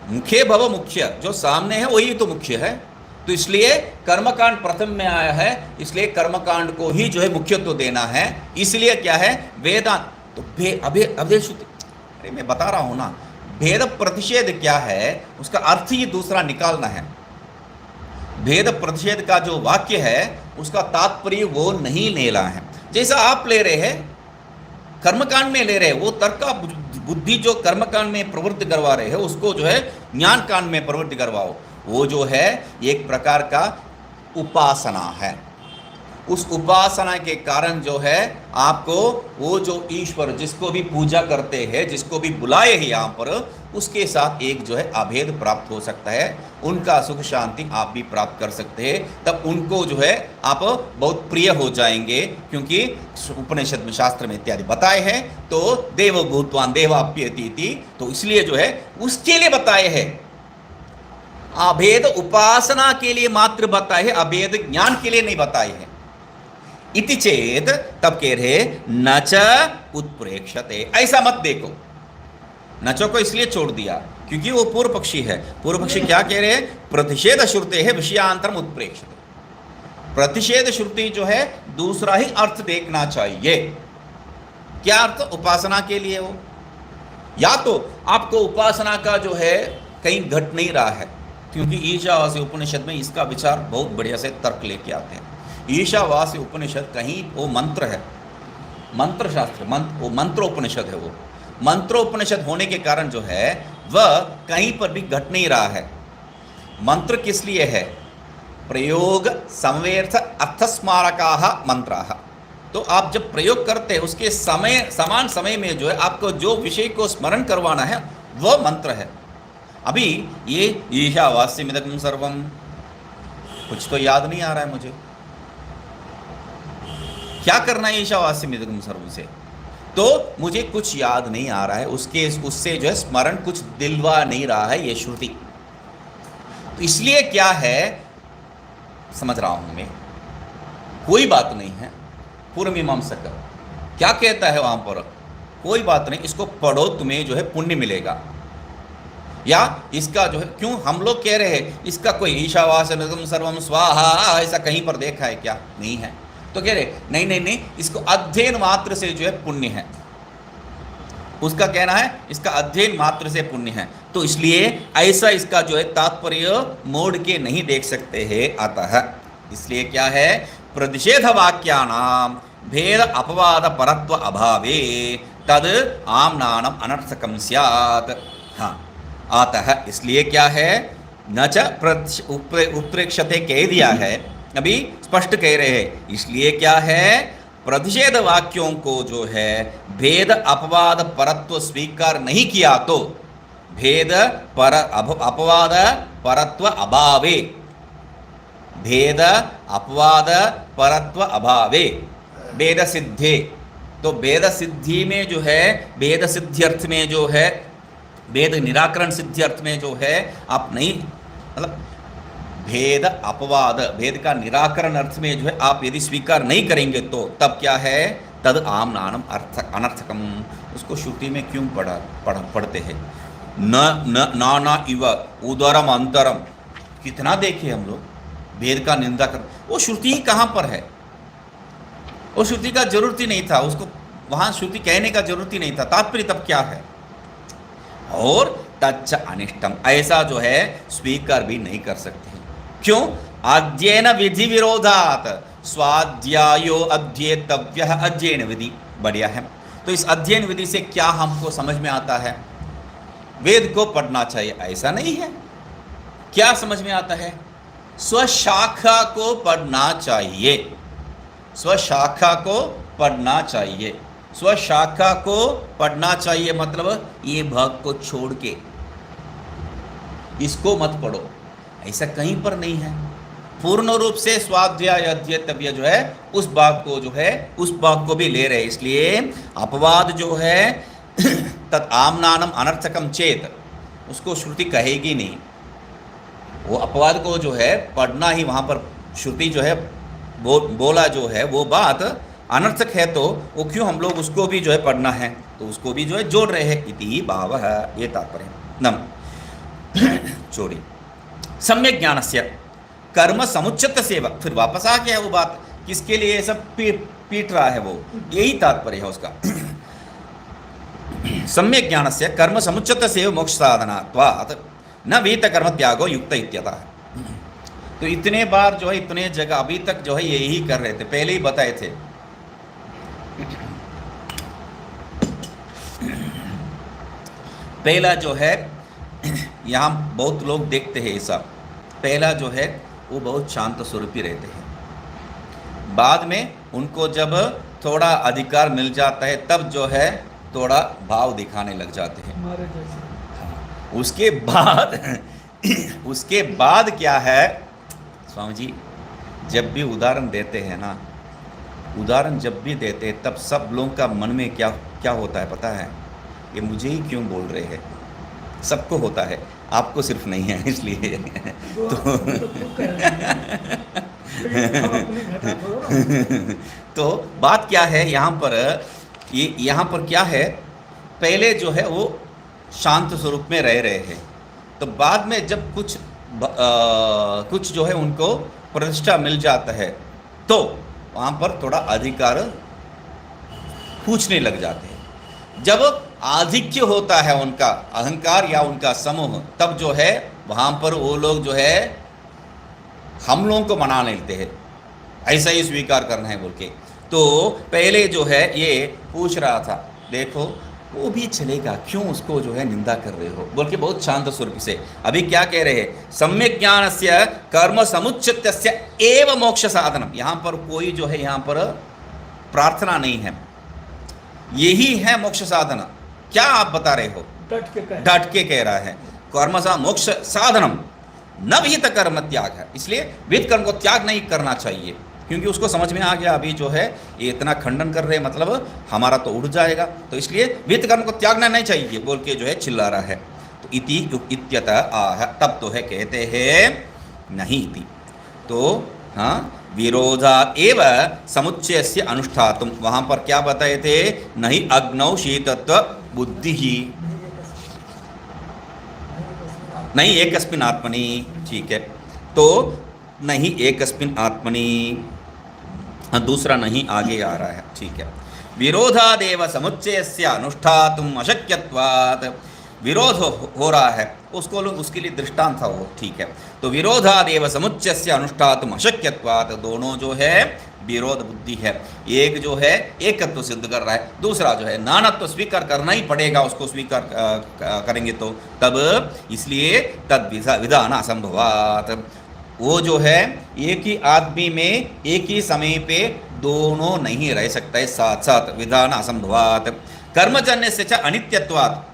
मुख्य भव मुख्य, जो सामने है वही तो मुख्य है, तो इसलिए कर्मकांड प्रथम में आया है, इसलिए कर्मकांड को ही जो है मुख्यत्व देना है, इसलिए क्या है वेदांत, तो अभेद श्रुति, अरे मैं बता रहा हूं ना, भेद प्रतिषेध क्या है उसका अर्थ ही दूसरा निकालना है। भेद प्रतिषेध का जो वाक्य है उसका तात्पर्य वो नहीं लेना है, जैसा आप ले रहे हैं कर्मकांड में ले रहे हैं, वो तर्क का बुद्धि जो कर्मकांड में प्रवृत्ति करवा रहे हैं उसको जो है ज्ञान कांड में प्रवृत्ति करवाओ, वो जो है एक प्रकार का उपासना है। उस उपासना के कारण जो है आपको वो जो ईश्वर जिसको भी पूजा करते हैं, जिसको भी बुलाए हैं यहाँ पर, उसके साथ एक जो है अभेद प्राप्त हो सकता है, उनका सुख शांति आप भी प्राप्त कर सकते हैं, तब उनको जो है आप बहुत प्रिय हो जाएंगे, क्योंकि उपनिषद में शास्त्र में इत्यादि बताए हैं, तो देव भूतवान देवाप्यतीति, तो इसलिए जो है उसके लिए बताए हैं, अभेद उपासना के लिए मात्र बताए हैं, अभेद ज्ञान के लिए नहीं बताए हैं। इति चेत, तब कह रहे न च उत्प्रेक्षते, ऐसा मत देखो, नचो को इसलिए छोड़ दिया क्योंकि वो पूर्व पक्षी है। पूर्व पक्षी क्या कह रहे हैं, प्रतिषेध श्रुते है विषयांतरम उत्प्रेक्षते, प्रतिषेध श्रुति जो है दूसरा ही अर्थ देखना चाहिए। क्या अर्थ, उपासना के लिए हो, या तो आपको उपासना का जो है कहीं घट नहीं रहा है, क्योंकि ईशावासी उपनिषद में इसका विचार बहुत बढ़िया से तर्क लेके आते हैं। ईशावासी उपनिषद कहीं वो मंत्र है, मंत्र शास्त्र, वो मंत्रोपनिषद है, वो मंत्रोपनिषद होने के कारण जो है वह कहीं पर भी घट नहीं रहा है। मंत्र किस लिए है, प्रयोग संवेर्थ अर्थस्मारकाः मंत्राः, तो आप जब प्रयोग करते हैं उसके समय समान समय में जो है आपको जो विषय को स्मरण करवाना है वह मंत्र है। अभी ये ईशावास्यमिदं सर्वम, कुछ तो याद नहीं आ रहा है मुझे, क्या करना है ईशावास्यमिदं सर्वम से, तो मुझे कुछ याद नहीं आ रहा है, उससे जो है स्मरण कुछ दिलवा नहीं रहा है ये श्रुति, तो इसलिए क्या है, समझ रहा हूं मैं, कोई बात नहीं है। पूर्व मीमांसक क्या कहता है वहां पर, कोई बात नहीं, इसको पढ़ो, तुम्हें जो है पुण्य मिलेगा, या इसका जो है, क्यों हम लोग कह रहे हैं इसका कोई ईशावास्यमिदं सर्वम स्वाहा ऐसा कहीं पर देखा है क्या, नहीं है, तो कह रहे नहीं नहीं नहीं, इसको अध्ययन मात्र से जो है पुण्य है, उसका कहना है इसका अध्ययन मात्र से पुण्य है, तो इसलिए ऐसा इसका जो है तात्पर्य मोड़ के नहीं देख सकते हैं आता है। इसलिए क्या है, प्रतिषेध वाक्यानाम भेद अपवाद परत्व अभावे तद आम्नानम अनर्थकम स्यात्, हाँ आता है। इसलिए क्या है, न च उत्प्रेक्षते कह दिया है, अभी स्पष्ट कह रहे हैं, इसलिए क्या है, प्रतिषेध वाक्यों को जो है भेद अपवाद परत्व स्वीकार नहीं किया तो भेद पर अपवाद परत्व अभावे, भेद अपवाद परत्व अभावे भेद सिद्धे, तो भेद सिद्धि में जो है, भेद सिद्ध्यर्थ में जो है, भेद निराकरण सिद्ध्यर्थ में जो है आप नहीं, मतलब भेद अपवाद, भेद का निराकरण अर्थ में जो है आप यदि स्वीकार नहीं करेंगे तो तब क्या है, तद आम नानम अर्थ अनर्थकम, उसको श्रुति में क्यों पढ़ते हैं। न न नाना इव उदरम अंतरम, कितना देखे हम लोग भेद का निंदा कर, वो श्रुति ही कहाँ पर है, वो श्रुति का जरूरत ही नहीं था, उसको वहाँ श्रुति कहने का जरूरत ही नहीं था, तात्पर्य तब क्या है। और तच्च अनिष्टम, ऐसा जो है स्वीकार भी नहीं कर सकते। क्यों, अध्ययन विधि विरोधात स्वाध्यायो अध्येतव्य अध्ययन विधि, बढ़िया है। तो इस अध्ययन विधि से क्या हमको समझ में आता है, वेद को पढ़ना चाहिए ऐसा नहीं है। क्या समझ में आता है, स्वशाखा को पढ़ना चाहिए, स्वशाखा को पढ़ना चाहिए, स्वशाखा को पढ़ना चाहिए, मतलब ये भाग को छोड़ के इसको मत पढ़ो, ऐसा कहीं पर नहीं है। पूर्ण रूप से स्वाध्याय अध्येतव्य जो है उस भाग को जो है उस भाग को भी ले रहे, इसलिए अपवाद जो है तत् आमनानम अनर्थकम चेत, उसको श्रुति कहेगी नहीं, वो अपवाद को जो है पढ़ना ही, वहाँ पर श्रुति जो है बोला जो है वो बात अनर्थक है, तो वो क्यों हम लोग उसको भी जो है पढ़ना है, तो उसको भी जो है जोड़ रहे हैं, इति भावः, ये तात्पर्य। नम छोड़िए, सम्यक ज्ञानस्य कर्म समुच्चत सेवा, फिर वापस आ गया वो बात, किसके लिए सब पीट रहा है, वो यही तात्पर्य है उसका। सम्यक ज्ञानस्य कर्म समुच्चत सेव मोक्ष साधनात्वात् न वीत कर्म त्यागो युक्त इत्यतः। तो इतने बार जो है इतने जगह अभी तक जो है यही कर रहे थे, पहले ही बताए थे। पहला जो है यहाँ बहुत लोग देखते हैं ऐसा, पहला जो है वो बहुत शांत स्वरूपी रहते हैं, बाद में उनको जब थोड़ा अधिकार मिल जाता है तब जो है थोड़ा भाव दिखाने लग जाते हैं। उसके बाद क्या है स्वामी जी, जब भी उदाहरण देते हैं ना, उदाहरण जब भी देते हैं तब सब लोगों का मन में क्या क्या होता है पता है, ये मुझे ही क्यों बोल रहे हैं, सबको होता है, आपको सिर्फ नहीं है, इसलिए तो बात क्या है यहाँ पर, ये यहाँ पर क्या है, पहले जो है वो शांत स्वरूप में रह रहे हैं, तो बाद में जब कुछ जो है उनको प्रतिष्ठा मिल जाता है तो वहाँ पर थोड़ा अधिकार पूछने लग जाते हैं। जब आधिक्य होता है उनका अहंकार या उनका समूह, तब जो है वहाँ पर वो लोग जो है हम लोगों को मना लेते हैं, ऐसा ही स्वीकार करना है बोल के। तो पहले जो है ये पूछ रहा था, देखो वो भी चलेगा, क्यों उसको जो है निंदा कर रहे हो बोल के, बहुत शांत स्वरूप से। अभी क्या कह रहे हैं, सम्यक ज्ञानस्य कर्म समुच्चितस्य एव मोक्ष साधनम, यहाँ पर कोई जो है यहाँ पर प्रार्थना नहीं है, यही है मोक्ष साधन। क्या आप बता रहे हो, डट के कह रहा है, कर्म सा मोक्ष साधनम न विहित कर्म त्याग है, इसलिए विहित कर्म को त्याग नहीं करना चाहिए, क्योंकि उसको समझ में आ गया अभी जो है ये इतना खंडन कर रहे हैं, मतलब हमारा तो उड़ जाएगा, तो इसलिए विहित कर्म को त्यागना नहीं चाहिए बोल के जो है चिल्ला रहा है। तो इति इत्यतः आह, तब तो है कहते हैं नहीं इति, तो हाँ विरोधा एव समुच्चयस्य अनुष्ठातुम, वहाँ पर क्या बताए थे, नहीं अग्नौ शीतत्व बुद्धि ही, नहीं एकस्मिन् आत्मनि, ठीक है, तो नहीं एकस्मिन् आत्मनि, दूसरा नहीं आगे आ रहा है, ठीक है। विरोधादेव समुच्चयस्य अनुष्ठातुम अशक्यत्वात्, विरोध हो रहा है उसको लोग, उसके लिए दृष्टांत था वो, ठीक है। तो विरोधादेव समुच्चयस्य अनुष्ठातुम अशक्यत्वात्, दोनों जो है विरोध बुद्धि है, एक जो है एकत्व सिद्ध कर रहा है, दूसरा जो है नानत्व स्वीकार करना ही पड़ेगा, उसको स्वीकार करेंगे तो तब, इसलिए तद विधान असंभवात्, वो जो है एक ही आदमी में एक ही समय पे दोनों नहीं रह सकता है साथ साथ, विधान असंभवात्। कर्मजन्य से अनित्यत्वात्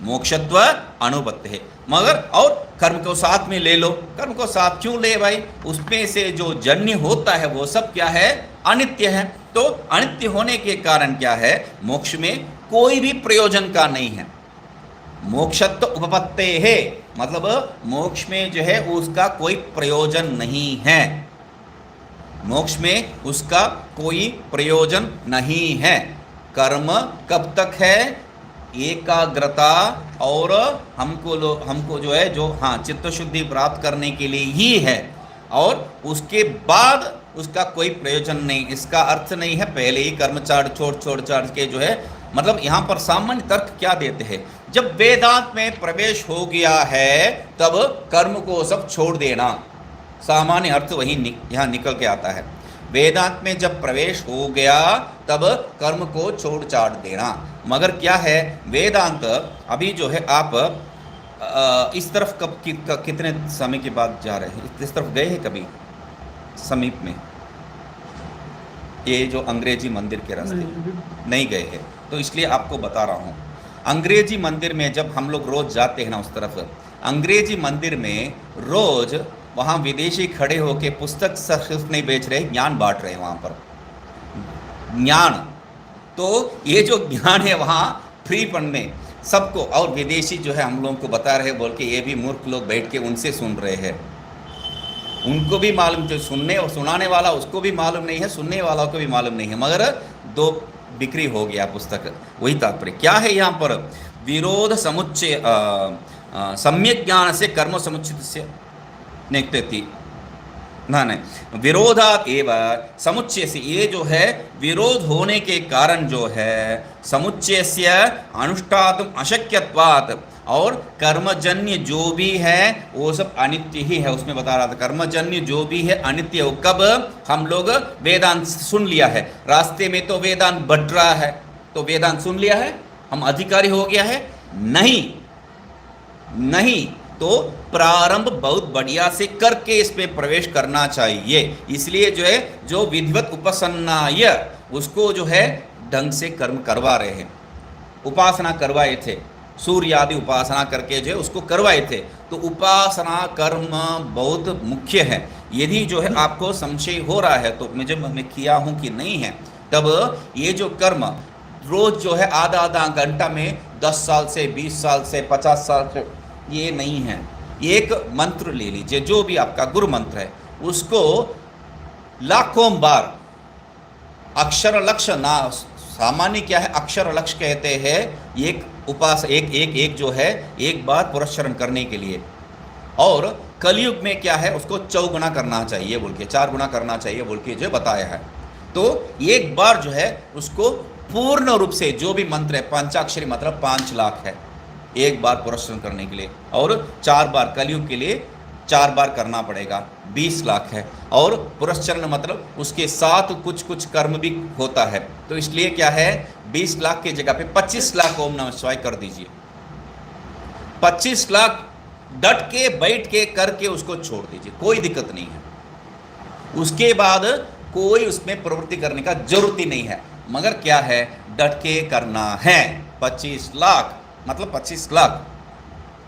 मोक्षत्व अनुपत्ति है, मगर और कर्म को साथ में ले लो, कर्म को साथ क्यों ले भाई, उसमें से जो जन्य होता है वो सब क्या है, अनित्य है, तो अनित्य होने के कारण क्या है, मोक्ष में कोई भी प्रयोजन का नहीं है, मोक्षत्व उपपत्ते है, मतलब मोक्ष में जो है उसका कोई प्रयोजन नहीं है, मोक्ष में उसका कोई प्रयोजन नहीं है। कर्म कब तक है? एकाग्रता और हमको जो है जो हाँ चित्त शुद्धि प्राप्त करने के लिए ही है, और उसके बाद उसका कोई प्रयोजन नहीं। इसका अर्थ नहीं है पहले ही कर्म छोड़ के जो है, मतलब यहाँ पर सामान्य तर्क क्या देते हैं, जब वेदांत में प्रवेश हो गया है तब कर्म को सब छोड़ देना, सामान्य अर्थ वही यहाँ निकल के आता है। वेदांत में जब प्रवेश हो गया तब कर्म को छोड़ छाड़ देना। मगर क्या है, वेदांत अभी जो है आप इस तरफ कितने समय के बाद जा रहे हैं? इस तरफ गए हैं कभी समीप में? ये जो अंग्रेजी मंदिर के रास्ते नहीं गए हैं, तो इसलिए आपको बता रहा हूँ। अंग्रेजी मंदिर में जब हम लोग रोज जाते हैं ना उस तरफ, अंग्रेजी मंदिर में रोज वहाँ विदेशी खड़े होके पुस्तक सिर्फ नहीं बेच रहे, ज्ञान बांट रहे हैं वहाँ पर, ज्ञान। तो ये जो ज्ञान है वहाँ फ्री पढ़ने सबको, और विदेशी जो है हम लोगों को बता रहे बोल के, ये भी मूर्ख लोग बैठ के उनसे सुन रहे हैं। उनको भी मालूम, जो सुनने और सुनाने वाला उसको भी मालूम नहीं है, सुनने वाला को भी मालूम नहीं है, मगर दो बिक्री हो गया पुस्तक। वही तात्पर्य क्या है यहाँ पर, विरोध समुच्चय सम्यक ज्ञान से कर्म समुचित से नेक्ति ना नहीं विरोधात एवं समुच्चय से, ये जो है विरोध होने के कारण जो है समुच्चय से अनुष्ठातुम अशक्यत्वात्, और कर्मजन्य जो भी है वो सब अनित्य ही है। उसमें बता रहा था कर्मजन्य जो भी है अनित्य हो। कब हम लोग वेदांत सुन लिया है, रास्ते में तो वेदांत बढ़ रहा है, तो वेदांत सुन लिया है, हम अधिकारी हो गया है? नहीं नहीं, तो प्रारंभ बहुत बढ़िया से करके इसमें प्रवेश करना चाहिए। इसलिए जो है जो विधिवत उपसन्नाय, उसको जो है ढंग से कर्म करवा रहे हैं, उपासना करवाए थे, सूर्य आदि उपासना करके जो है उसको करवाए थे। तो उपासना कर्म बहुत मुख्य है। यदि जो है आपको संशय हो रहा है तो मैं किया हूँ कि नहीं है, तब ये जो कर्म रोज जो है आधा आधा घंटा में 10 साल से 20 साल से 50 साल से, ये नहीं है। एक मंत्र ले लीजिए, जो भी आपका गुरु मंत्र है, उसको लाखों बार अक्षर लक्ष्य ना, सामान्य क्या है अक्षर लक्ष्य कहते हैं, एक उपास एक जो है एक बार पुरस्चरण करने के लिए। और कलयुग में क्या है, उसको 4 गुना करना चाहिए बोल के, 4 गुना करना चाहिए बोल के जो बताया है। तो एक बार जो है उसको पूर्ण रूप से जो भी मंत्र है, पंचाक्षरी मतलब 5 लाख है एक बार पुरस्चरण करने के लिए, और 4 बार कलयुग के लिए 4 बार करना पड़ेगा, 20 लाख है। और पुरस्चरण मतलब उसके साथ कुछ कुछ कर्म भी होता है, तो इसलिए क्या है 20 लाख की जगह पे 25 लाख ओम नमः शिवाय कर दीजिए। 25 लाख डट के बैठ के करके उसको छोड़ दीजिए, कोई दिक्कत नहीं है। उसके बाद कोई उसमें प्रवृत्ति करने का जरूरत ही नहीं है, मगर क्या है डट के करना है। 25 लाख मतलब 25 लाख,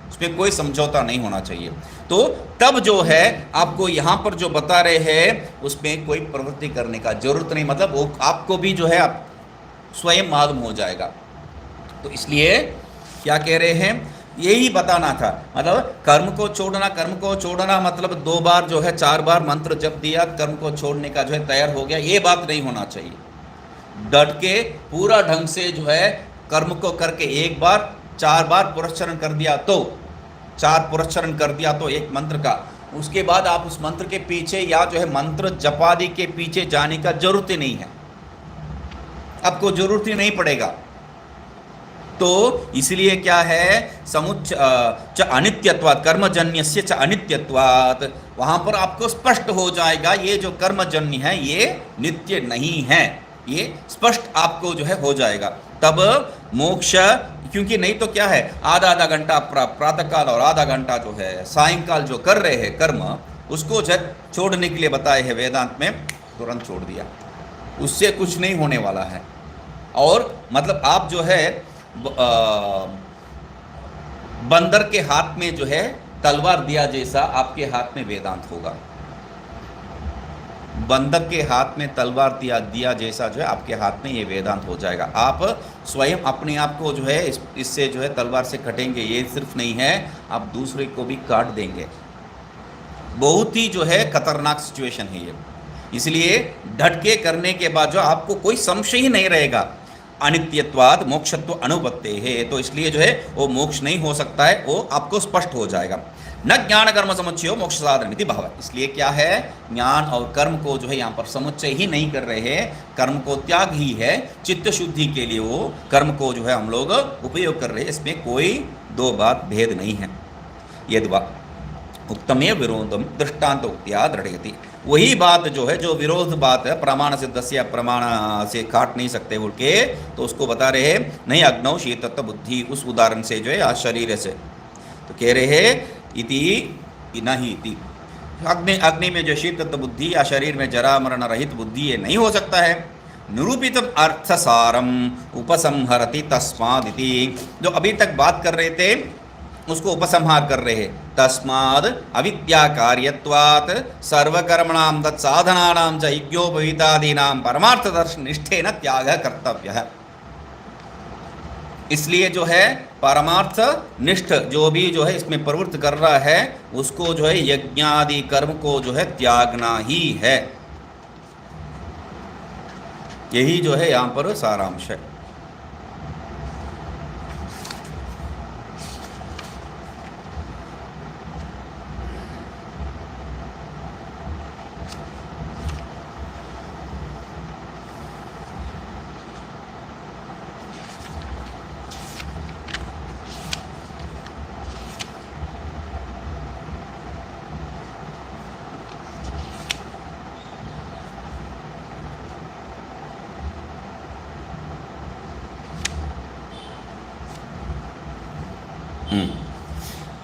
उसमें कोई समझौता नहीं होना चाहिए। तो तब जो है आपको यहाँ पर जो बता रहे हैं उसमें कोई प्रवृत्ति करने का जरूरत नहीं, मतलब वो आपको भी जो है आप स्वयं मालूम हो जाएगा। तो इसलिए क्या कह रहे हैं, यही बताना था, मतलब कर्म को छोड़ना मतलब 2 बार जो है 4 बार मंत्र जप दिया, कर्म को छोड़ने का जो है तैयार हो गया, ये बात नहीं होना चाहिए। डट के पूरा ढंग से जो है कर्म को करके एक बार 4 बार पुरस्चरण कर दिया, तो 4 पुरस्चरण कर दिया तो एक मंत्र का, उसके बाद आप उस मंत्र के पीछे या जो है मंत्र जपादि के पीछे जाने का जरूरत ही नहीं है, आपको जरूरत ही नहीं पड़ेगा। तो इसलिए क्या है अनित्यत्वात् कर्मजन्यस्य च अनित्यत्वात्, वहां पर आपको स्पष्ट हो जाएगा ये जो कर्मजन्य है ये नित्य नहीं है, ये स्पष्ट आपको जो है हो जाएगा। तब मोक्ष, क्योंकि नहीं तो क्या है आधा आधा घंटा प्रातः काल और आधा घंटा जो है सायंकाल जो कर रहे हैं कर्म, उसको छोड़ने के लिए बताए हैं वेदांत में, तुरंत छोड़ दिया, उससे कुछ नहीं होने वाला है। और मतलब आप जो है बंदर के हाथ में जो है तलवार दिया जैसा आपके हाथ में वेदांत होगा। बंधक के हाथ में तलवार दिया दिया जैसा जो है आपके हाथ में ये वेदांत हो जाएगा। आप स्वयं अपने आप को जो है इससे जो है तलवार से कटेंगे, ये सिर्फ नहीं है, आप दूसरे को भी काट देंगे। बहुत ही जो है खतरनाक सिचुएशन है ये। इसलिए ढटके करने के बाद जो आपको कोई संशय ही नहीं रहेगा, अनित्यत्वाद मोक्षत्व अनुपत्ते है, तो इसलिए जो है वो मोक्ष नहीं हो सकता है, वो आपको स्पष्ट हो जाएगा। न ज्ञान कर्म समुच्चयो मोक्ष साधन भाव। इसलिए क्या है, ज्ञान और कर्म को जो है यहाँ पर समुच्चय ही नहीं कर रहे हैं, कर्म को त्याग ही है, चित्त शुद्धि के लिए वो कर्म को जो है हम लोग उपयोग कर रहे हैं, इसमें कोई दो बात भेद नहीं है। यद्वा उक्तमे विरोधम दृष्टांत उक्त्या दृढ़यति, वही बात जो है जो विरोध बात है प्रमाण सिद्ध से प्रमाण से काट नहीं सकते बोल के, तो उसको बता रहे हैं नहीं अग्नौ शीतत्व बुद्धि, उस उदाहरण से जो है आज शरीर से, तो कह रहे हैं इति नहीं इति, अग्नि में जो शीतत्व बुद्धि या शरीर में जरा मरण रहित बुद्धि ये नहीं हो सकता है। निरूपित अर्थसारम उपसंहरति तस्मादिति, जो अभी तक बात कर रहे थे उसको उपसंहार कर रहे हैं। तस्माद् अविद्या कार्यत्वात् सर्वकर्मणां तत्साधनानां च यज्ञोपवीतादीनां परमार्थ दर्शन निष्ठेन त्यागः कर्तव्यः। इसलिए जो है परमार्थ निष्ठ जो भी जो है इसमें प्रवृत्त कर रहा है उसको जो है यज्ञादि कर्म को जो है त्यागना ही है। यही जो है यहाँ पर सारांश है।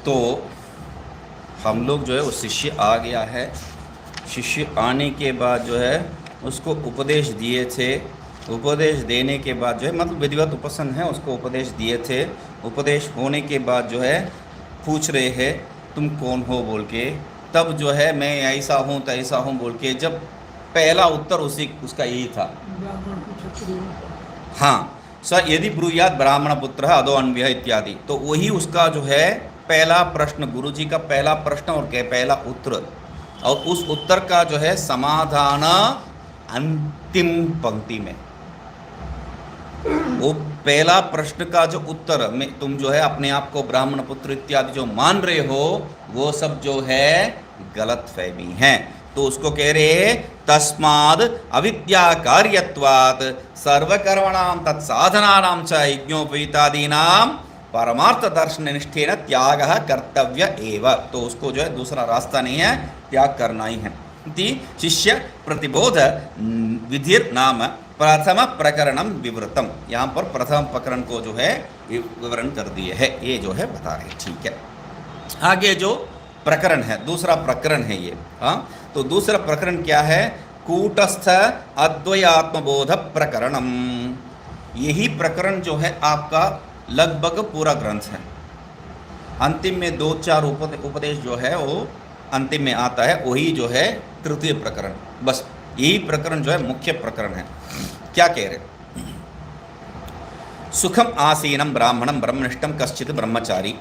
तो हम लोग जो है वो शिष्य आ गया है, शिष्य आने के बाद जो है उसको उपदेश दिए थे, उपदेश देने के बाद जो है मतलब विधिवत उपसन है उसको उपदेश दिए थे। उपदेश होने के बाद जो है पूछ रहे हैं तुम कौन हो बोल के, तब जो है मैं ऐसा हूँ तैसा हूँ बोल के, जब पहला उत्तर उसी उसका यही था, हाँ स यदि ब्रूयात ब्राह्मण पुत्र अदो अन्व्य इत्यादि, तो वही उसका जो है पहला प्रश्न, गुरु जी का पहला प्रश्न और क्या पहला उत्तर, और उस उत्तर का जो है समाधान अंतिम पंक्ति में। वो पहला प्रश्न का जो उत्तर में तुम जो है अपने आप को ब्राह्मण पुत्र इत्यादि जो मान रहे हो वो सब जो है गलत फहमी है। तो उसको कह रहे हैं तस्माद् अविद्या कार्यत्वात् सर्वकर्मणां तत्साधनानां च यज्ञोपवीतादीनां परमार्थ दर्शन निष्ठेन त्यागः कर्तव्य एव। तो उसको जो है दूसरा रास्ता नहीं है, त्याग करना ही है। शिष्य प्रतिबोध विधिर नाम प्रथम प्रकरणम विवृतम, यहाँ पर प्रथम प्रकरण को जो है विवरण कर दिए है, ये जो है बता रहे। ठीक है, आगे जो प्रकरण है दूसरा प्रकरण है ये। हाँ, तो दूसरा प्रकरण क्या है, कूटस्थ अद्वैयात्मबोध प्रकरणम। यही प्रकरण जो है आपका लगभग पूरा ग्रंथ है। अंतिम में दो चार उपदेश जो है वो अंतिम में आता है, वही जो है तृतीय प्रकरण। बस यही प्रकरण जो है मुख्य प्रकरण है। क्या कह रहे, सुखम आसीनम ब्राह्मणम ब्रह्मनिष्ठम कश्चित ब्रह्मचारी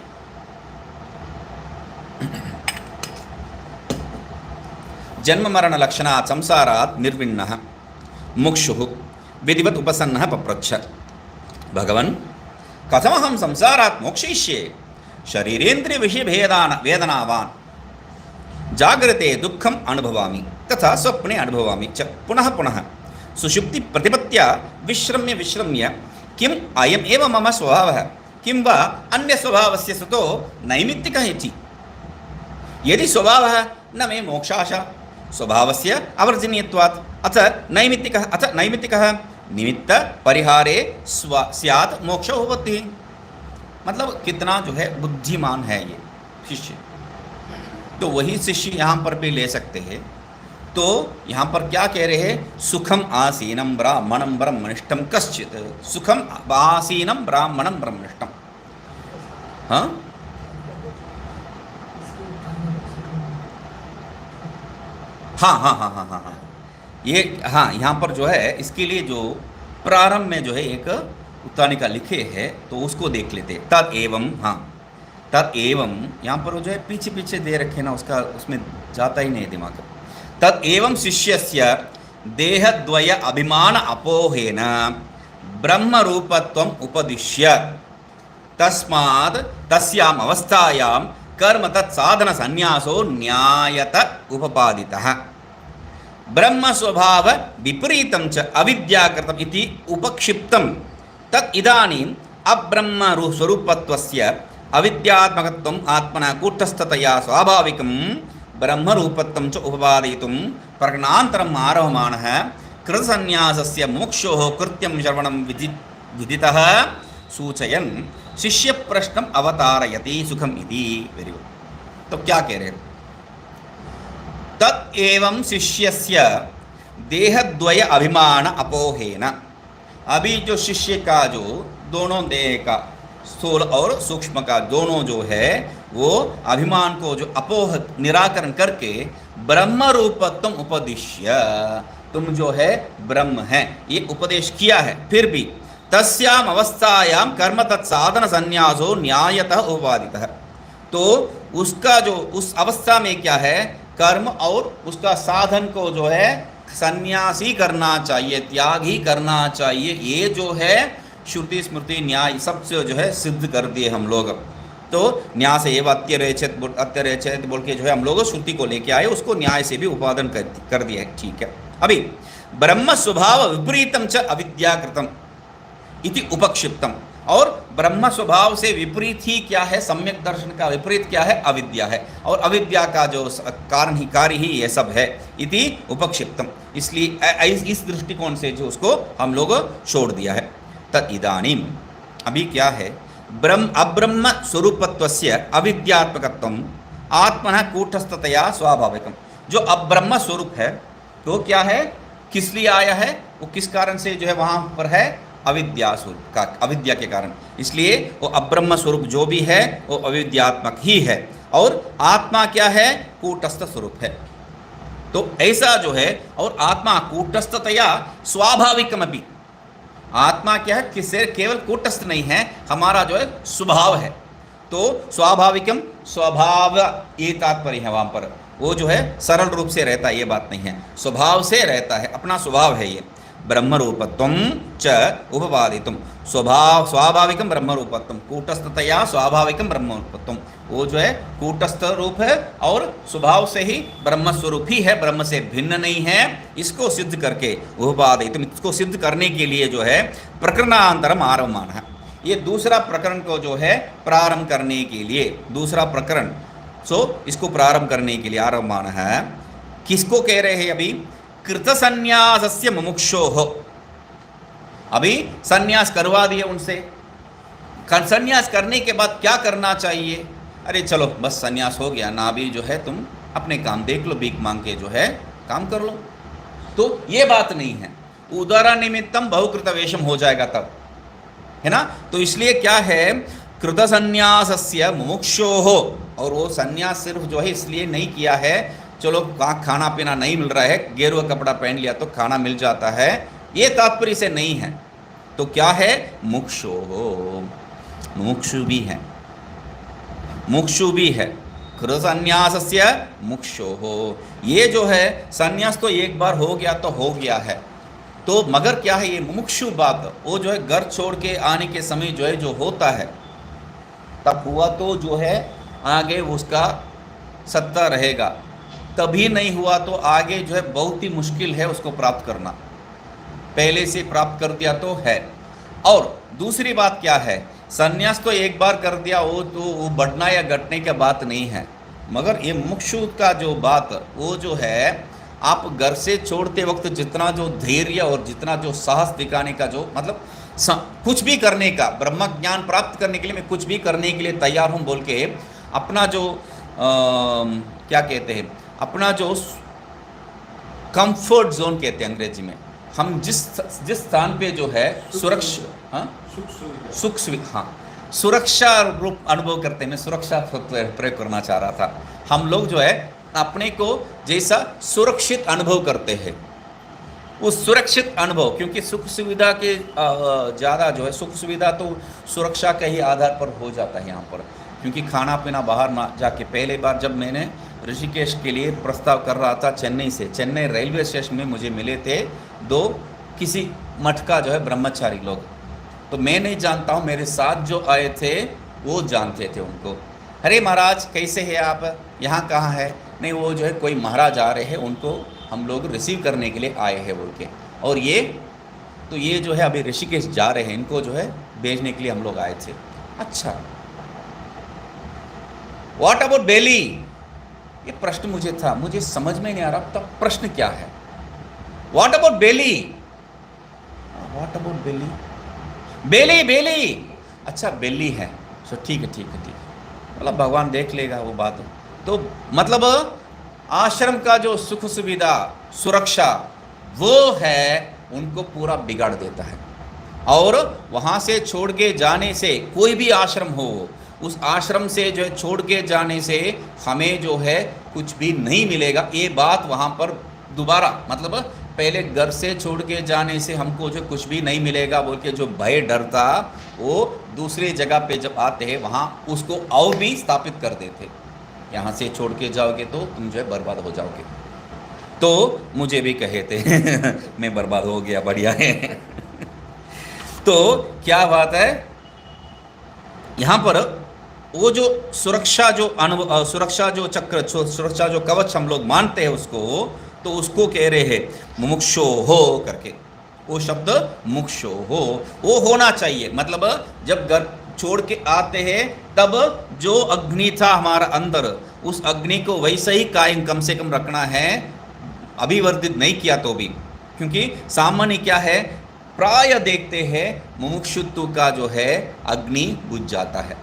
जन्म मरण लक्षणात् संसारात् निर्विण्णः मुक्षुः विधिवत उपसन्नः पप्रच्छ, भगवन् कथमहं संसारात् मोक्षयिष्ये शरीरेन्द्रिय विषय वेदनावान् जागृते दुःखम् अनुभवामि तथा स्वप्ने अनुभवामि च पुनः पुनः सुषुप्ति प्रतिपत्या विश्रम्य विश्रम्य किम् अयम् एव मम स्वभावः किं वा अन्य स्वभावस्य सुतो नैमित्तिकः इति। यदि स्वभावः न मे मोक्षाशा स्वभावस्य अवर्जनीयत्वात् अथ नैमित्तिकः निमित्त परिहारे स्यात् मोक्ष उपपत्तिः। मतलब कितना जो है बुद्धिमान है ये शिष्य। तो वही शिष्य यहाँ पर भी ले सकते हैं। तो यहाँ पर क्या कह रहे हैं, सुखम आसीनम ब्राह्मणम ब्रह्मनिष्ठम कश्चित, सुखम आसीनम ब्राह्मणम ब्रह्मनिष्ठम। हाँ, हाँ हाँ हाँ हाँ हाँ हाँ, ये हाँ यहाँ पर जो है इसके लिए जो प्रारंभ में जो है एक उत्तानिका लिखे है तो उसको देख लेते हैं। तद एवं, हाँ तद एवं यहाँ पर जो है पीछे पीछे दे रखे ना, उसका उसमें जाता ही नहीं दिमाग। तद एवं शिष्यस्य देहद्वय अभिमान अपोहेन ब्रह्म रूपत्वम उपदिश्य तस्माद् तस्याम् अवस्थायां कर्म तत् साधन संन्यासो न्यायत उपपादितः ब्रह्म स्वभाव विपरीतं च अविद्याकृतम् इति उपक्षिप्तं तत् इदानीम् अब्रह्म स्वरूपत्वस्य अविद्यात्मकत्वम् आत्मना कूटस्थतया स्वाभाविकं ब्रह्मरूपत्वं च उपपादयितुं प्रज्ञान्तरम् आरभमाणः कृतसन्न्यासस्य मोक्षोः कृत्यं श्रवणं विदितः सूचयन् शिष्य प्रश्नम अवतारयति सुखम इति। Very good. तो क्या कह रहे हैं? तत् एवं शिष्यस्य देहद्वय अभिमान अपोहेन, अभी जो शिष्य का जो दोनों देह का स्थूल और सूक्ष्म का दोनों जो है वो अभिमान को जो अपोह निराकरण करके ब्रह्म रूपत्वम उपदिश्य, तुम जो है ब्रह्म है ये उपदेश किया है। फिर भी तस्याम अवस्थायां कर्म तत्साधन संन्यासो न्यायतः उपपादितः, तो उसका जो उस अवस्था में क्या है कर्म और उसका साधन को जो है संन्यास ही करना चाहिए, त्याग ही करना चाहिए, ये जो है श्रुति स्मृति न्याय सबसे जो है सिद्ध कर दिए हम लोग। तो न्याय से एवं अत्यरेचेत बोल के जो है हम लोग श्रुति को लेके आए, उसको न्याय से भी उपादन कर दिया है। ठीक है, अभी ब्रह्म स्वभाव विपरीतम च अविद्याकृतम इति उपक्षिप्तम, और ब्रह्म स्वभाव से विपरीत ही क्या है, सम्यक दर्शन का विपरीत क्या है, अविद्या है, और अविद्या का जो कारण ही कार्य ही ये सब है, इति उपक्षिप्तम, इसलिए इस दृष्टिकोण से जो उसको हम लोग छोड़ दिया है। तद इदानीम, अभी क्या है, अब्रह्म स्वरूपत्वस्य अविद्यात्मकत्वम आत्मनः कूटस्थतया स्वाभाविकम, जो अब्रह्म स्वरूप है तो क्या है, किस लिए आया है, वो किस कारण से जो है वहां पर है, अविद्या स्वरूप का, अविद्या के कारण, इसलिए वो अब्रह्म स्वरूप जो भी है वो अविद्यात्मक ही है, और आत्मा क्या है, कूटस्थ स्वरूप है। तो ऐसा जो है, और आत्मा कूटस्थतया स्वाभाविकमपि, आत्मा क्या है, किसे केवल कूटस्थ नहीं है, हमारा जो है स्वभाव है, तो स्वाभाविकम स्वभाव ये तात्पर्य है, वहां पर वो जो है सरल रूप से रहता है, ये बात नहीं है, स्वभाव से रहता है, अपना स्वभाव है ये। ब्रह्म रूपत्वम च उपपादितुम, स्वभाव स्वाभाविकम ब्रह्म रूपत्वम, कूटस्थतया स्वाभाविकम ब्रह्म रूपत्वम, वो जो है कूटस्थ रूप है और स्वभाव से ही ब्रह्म स्वरूप ही है, ब्रह्म से भिन्न नहीं है, इसको सिद्ध करके उपपादितुम, इसको सिद्ध करने के लिए जो है प्रकरणांतरम आरभमान है, ये दूसरा प्रकरण को जो है प्रारंभ करने के लिए, दूसरा प्रकरण इसको प्रारंभ करने के लिए आरभमान है। किसको कह रहे हैं अभी, कृत संन्यासस्य मुमुक्षोः, अभी संन्यास करवा दिए उनसे, संन्यास करने के बाद क्या करना चाहिए, अरे चलो बस संन्यास हो गया ना, अभी जो है तुम अपने काम देख लो, भीख मांग के जो है काम कर लो, तो ये बात नहीं है, उदारा निमित्तम बहुकृत वेशम हो जाएगा तब, है ना। तो इसलिए क्या है, कृत संन्यासस्य मुमुक्षोः, और वो संन्यास सिर्फ जो है इसलिए नहीं किया है, चलो खाना पीना नहीं मिल रहा है, गेरुआ कपड़ा पहन लिया तो खाना मिल जाता है, ये तात्पर्य से नहीं है, तो क्या है, मुमुक्षु भी है, मुमुक्षु भी है, कृत संन्यासस्य मुमुक्षोः, ये जो है संन्यास तो एक बार हो गया तो हो गया है, तो मगर क्या है, ये मुमुक्षु बात वो जो है घर छोड़ के आने के समय जो है जो होता है तब हुआ तो जो है आगे उसका सत्ता रहेगा, तभी नहीं हुआ तो आगे जो है बहुत ही मुश्किल है उसको प्राप्त करना, पहले से प्राप्त कर दिया तो है। और दूसरी बात क्या है, संन्यास तो एक बार कर दिया वो तो वो बढ़ना या घटने की बात नहीं है, मगर ये मुमुक्षु का जो बात वो जो है, आप घर से छोड़ते वक्त जितना जो धैर्य और जितना जो साहस दिखाने का जो मतलब कुछ भी करने का, ब्रह्म ज्ञान प्राप्त करने के लिए मैं कुछ भी करने के लिए तैयार हूँ बोल के अपना जो क्या कहते हैं, अपना जो कंफर्ट जोन कहते हैं अंग्रेजी में, हम जिस स्थान पे जो है सुरक्षा सुरक्षा रूप अनुभव करते हैं, मैं सुरक्षा प्रयोग करना चाह रहा था, हम लोग जो है अपने को जैसा सुरक्षित अनुभव करते हैं, वो सुरक्षित अनुभव, क्योंकि सुख सुविधा के ज़्यादा जो है, सुख सुविधा तो सुरक्षा के ही आधार पर हो जाता है यहाँ पर। क्योंकि खाना पीना बाहर ना जाके, पहले बार जब मैंने ऋषिकेश के लिए प्रस्ताव कर रहा था चेन्नई से, चेन्नई रेलवे स्टेशन में मुझे मिले थे दो किसी मठ का जो है ब्रह्मचारी लोग। तो मैं नहीं जानता हूँ, मेरे साथ जो आए थे वो जानते थे उनको। अरे महाराज कैसे हैं आप, यहाँ कहाँ है? नहीं वो जो है कोई महाराज आ रहे हैं, उनको हम लोग रिसीव करने के लिए आए हैं बोल के। और ये जो है अभी ऋषिकेश जा रहे हैं, इनको जो है भेजने के लिए हम लोग आए थे। अच्छा, व्हाट अबाउट बेली? ये प्रश्न मुझे था, मुझे समझ में नहीं आ रहा था प्रश्न क्या है। What about belly? What about belly? Belly belly, अच्छा बेली है, तो ठीक है ठीक है ठीक है, मतलब भगवान देख लेगा वो बात। तो मतलब आश्रम का जो सुख सुविधा सुरक्षा वो है, उनको पूरा बिगाड़ देता है। और वहाँ से छोड़ के जाने से, कोई भी आश्रम हो, उस आश्रम से जो है छोड़ के जाने से हमें जो है कुछ भी नहीं मिलेगा। ये बात वहाँ पर दोबारा, मतलब पहले घर से छोड़ के जाने से हमको जो कुछ भी नहीं मिलेगा बोल के जो भय डर था, वो दूसरी जगह पे जब आते हैं वहाँ उसको और भी स्थापित कर देते। यहाँ से छोड़ के जाओगे तो तुम जो है बर्बाद हो जाओगे। तो मुझे भी कहे थे मैं बर्बाद हो गया, बढ़िया है। तो क्या बात है, यहाँ पर वो जो सुरक्षा जो अनुभव, सुरक्षा जो चक्र, सुरक्षा जो कवच हम लोग मानते हैं उसको, तो उसको कह रहे हैं मुमुक्षो हो करके। वो शब्द मुमुक्षो हो, वो होना चाहिए। मतलब जब घर छोड़ के आते हैं तब जो अग्नि था हमारा अंदर, उस अग्नि को वैसे ही कायम कम से कम रखना है, अभिवर्धित नहीं किया तो भी। क्योंकि सामान्य क्या है, प्राय देखते हैं मुमुक्षुत्व का जो है अग्नि बुझ जाता है।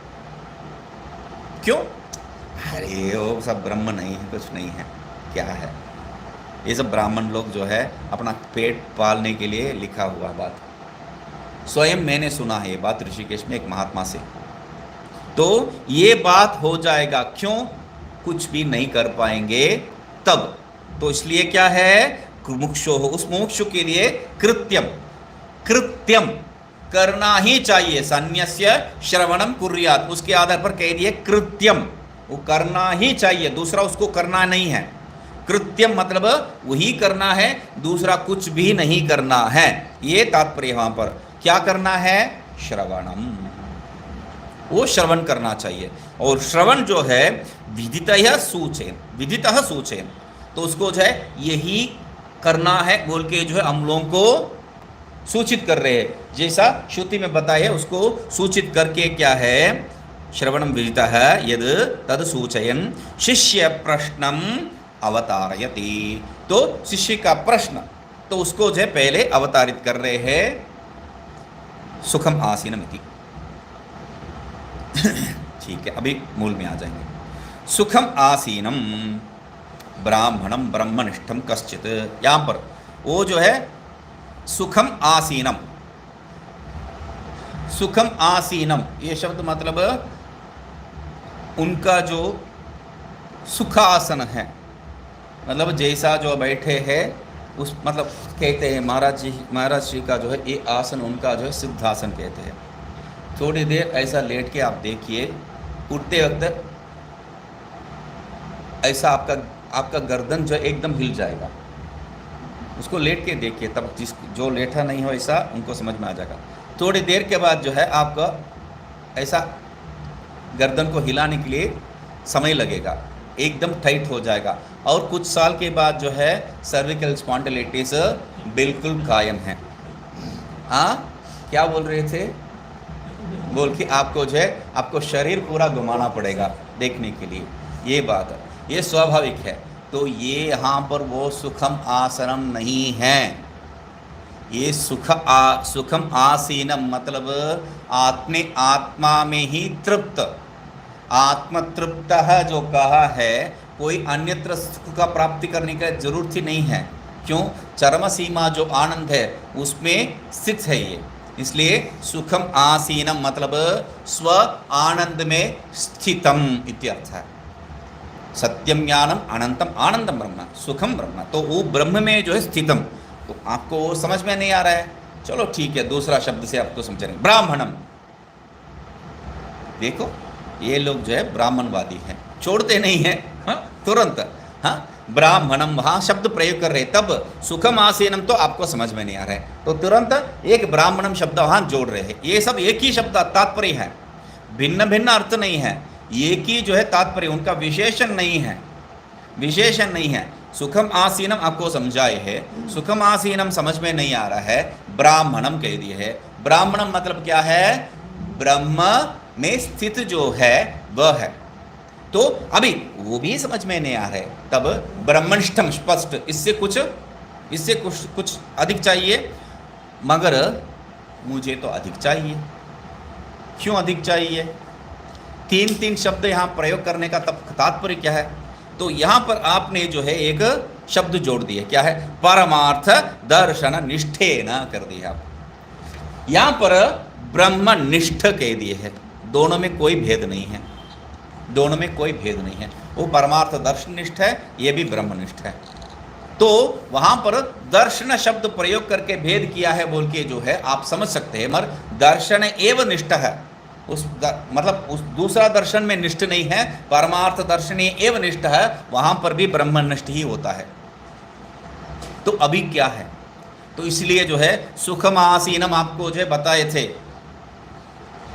क्यों? अरे वो सब ब्रह्म नहीं है, कुछ नहीं है, क्या है ये सब ब्राह्मण लोग जो है अपना पेट पालने के लिए लिखा हुआ बात। स्वयं मैंने सुना है ये बात ऋषिकेश में एक महात्मा से। तो ये बात हो जाएगा, क्यों? कुछ भी नहीं कर पाएंगे तब। तो इसलिए क्या है, मुमुक्षु हो, उस मुमुक्षु के लिए कृत्यम, कृत्यम करना ही चाहिए। सन्न्यस्य श्रवणम कुर्यात्, उसके आधार पर कह दिए कृत्यम, वो करना ही चाहिए, दूसरा उसको करना नहीं है। कृत्यम मतलब वही करना है, दूसरा कुछ भी नहीं करना है, ये तात्पर्य वहां पर। क्या करना है? श्रवणम, वो श्रवण करना चाहिए। और श्रवण जो है विदितः सूचेन, विदितः सूचेन, तो उसको जो है यही करना है बोल के जो है हम लोगों को सूचित कर रहे हैं। जैसा श्रुति में बताया उसको सूचित करके क्या है, श्रवणम विदितः यद तद सूचयन शिष्य प्रश्नम अवतारयति। तो शिष्य का प्रश्न, तो उसको जो है पहले अवतारित कर रहे हैं सुखम आसीनम इति। ठीक है, अभी मूल में आ जाएंगे। सुखम आसीनम ब्राह्मणम ब्रह्मनिष्ठम कश्चित, यहां पर वो जो है सुखम आसीनम, सुखम आसीनम ये शब्द मतलब उनका जो सुखासन है, मतलब जैसा जो बैठे हैं उस, मतलब कहते हैं महाराज श्री का जो है ये आसन उनका जो है सिद्धासन कहते हैं। थोड़ी देर ऐसा लेट के आप देखिए, उठते वक्त ऐसा आपका गर्दन जो है एकदम हिल जाएगा। उसको लेट के देखिए, तब जो लेटा नहीं हो ऐसा उनको समझ में आ जाएगा। थोड़ी देर के बाद जो है आपका ऐसा गर्दन को हिलाने के लिए समय लगेगा, एकदम टाइट हो जाएगा। और कुछ साल के बाद जो है सर्विकल स्पॉन्डिलाइटिस बिल्कुल कायम है। हाँ, क्या बोल रहे थे? बोल के आपको जो है आपको शरीर पूरा घुमाना पड़ेगा देखने के लिए, ये बात है, ये स्वाभाविक है। तो ये यहाँ पर वो सुखम आसनम नहीं है, ये सुखम आसीनम मतलब आत्मा में ही तृप्त, आत्मतृप्त जो कहा है, कोई अन्यत्र सुख का प्राप्ति करने की जरूरत ही नहीं है। क्यों? चरम सीमा जो आनंद है उसमें स्थित है ये, इसलिए सुखम आसीनम मतलब स्व आनंद में स्थितम इत्यर्थ है। सत्यम ज्ञानम अनंतम आनंदम ब्रह्म, सुखम ब्रह्म, तो वो ब्रह्म में जो है स्थितम, तो आपको समझ में नहीं आ रहा है, चलो ठीक है, दूसरा शब्द से आपको समझेंगे। ब्राह्मणम, देखो ये लोग जो है ब्राह्मणवादी हैं, छोड़ते नहीं हैं, हाँ तुरंत, हाँ ब्राह्मणम वहाँ शब्द प्रयोग कर रहे, तब सुखम आसीनम तो आपको समझ में नहीं आ रहा है, तो तुरंत एक ब्राह्मणम शब्द वहाँ जोड़ रहे हैं। ये सब एक ही शब्द तात्पर्य है, भिन्न भिन्न अर्थ नहीं है, एक ही जो है तात्पर्य, उनका विशेषण नहीं है, विशेषण नहीं है। सुखम आसीनम आपको समझाए है, सुखम आसीनम समझ में नहीं आ रहा है, ब्राह्मणम कह दिए है। ब्राह्मणम मतलब क्या है, ब्रह्म में स्थित जो है वह है, तो अभी वो भी समझ में नहीं आ रहा है, तब ब्रह्मनिष्ठम स्पष्ट, इससे कुछ अधिक चाहिए, मगर मुझे तो अधिक चाहिए। क्यों अधिक चाहिए, तीन तीन शब्द यहाँ प्रयोग करने का तब तात्पर्य क्या है, तो यहाँ पर आपने जो है एक शब्द जोड़ दिए, क्या है, परमार्थ दर्शन निष्ठेन कर दिया आप, यहाँ पर ब्रह्मनिष्ठ कह दिए है, दोनों में कोई भेद नहीं है, दोनों में कोई भेद नहीं है, वो परमार्थ दर्शनिष्ठ है, ये भी ब्रह्मनिष्ठ है, तो वहां पर दर्शन शब्द प्रयोग करके भेद किया है बोल के जो है आप समझ सकते हैं, मगर दर्शन एवं निष्ठ है, मतलब उस दूसरा दर्शन में निष्ठ नहीं है, परमार्थ दर्शनीय एवं निष्ठ है, वहां पर भी ब्रह्मनिष्ठ ही होता है। तो अभी क्या है, तो इसलिए जो है सुखम आसीनम आपको जो है बताए थे,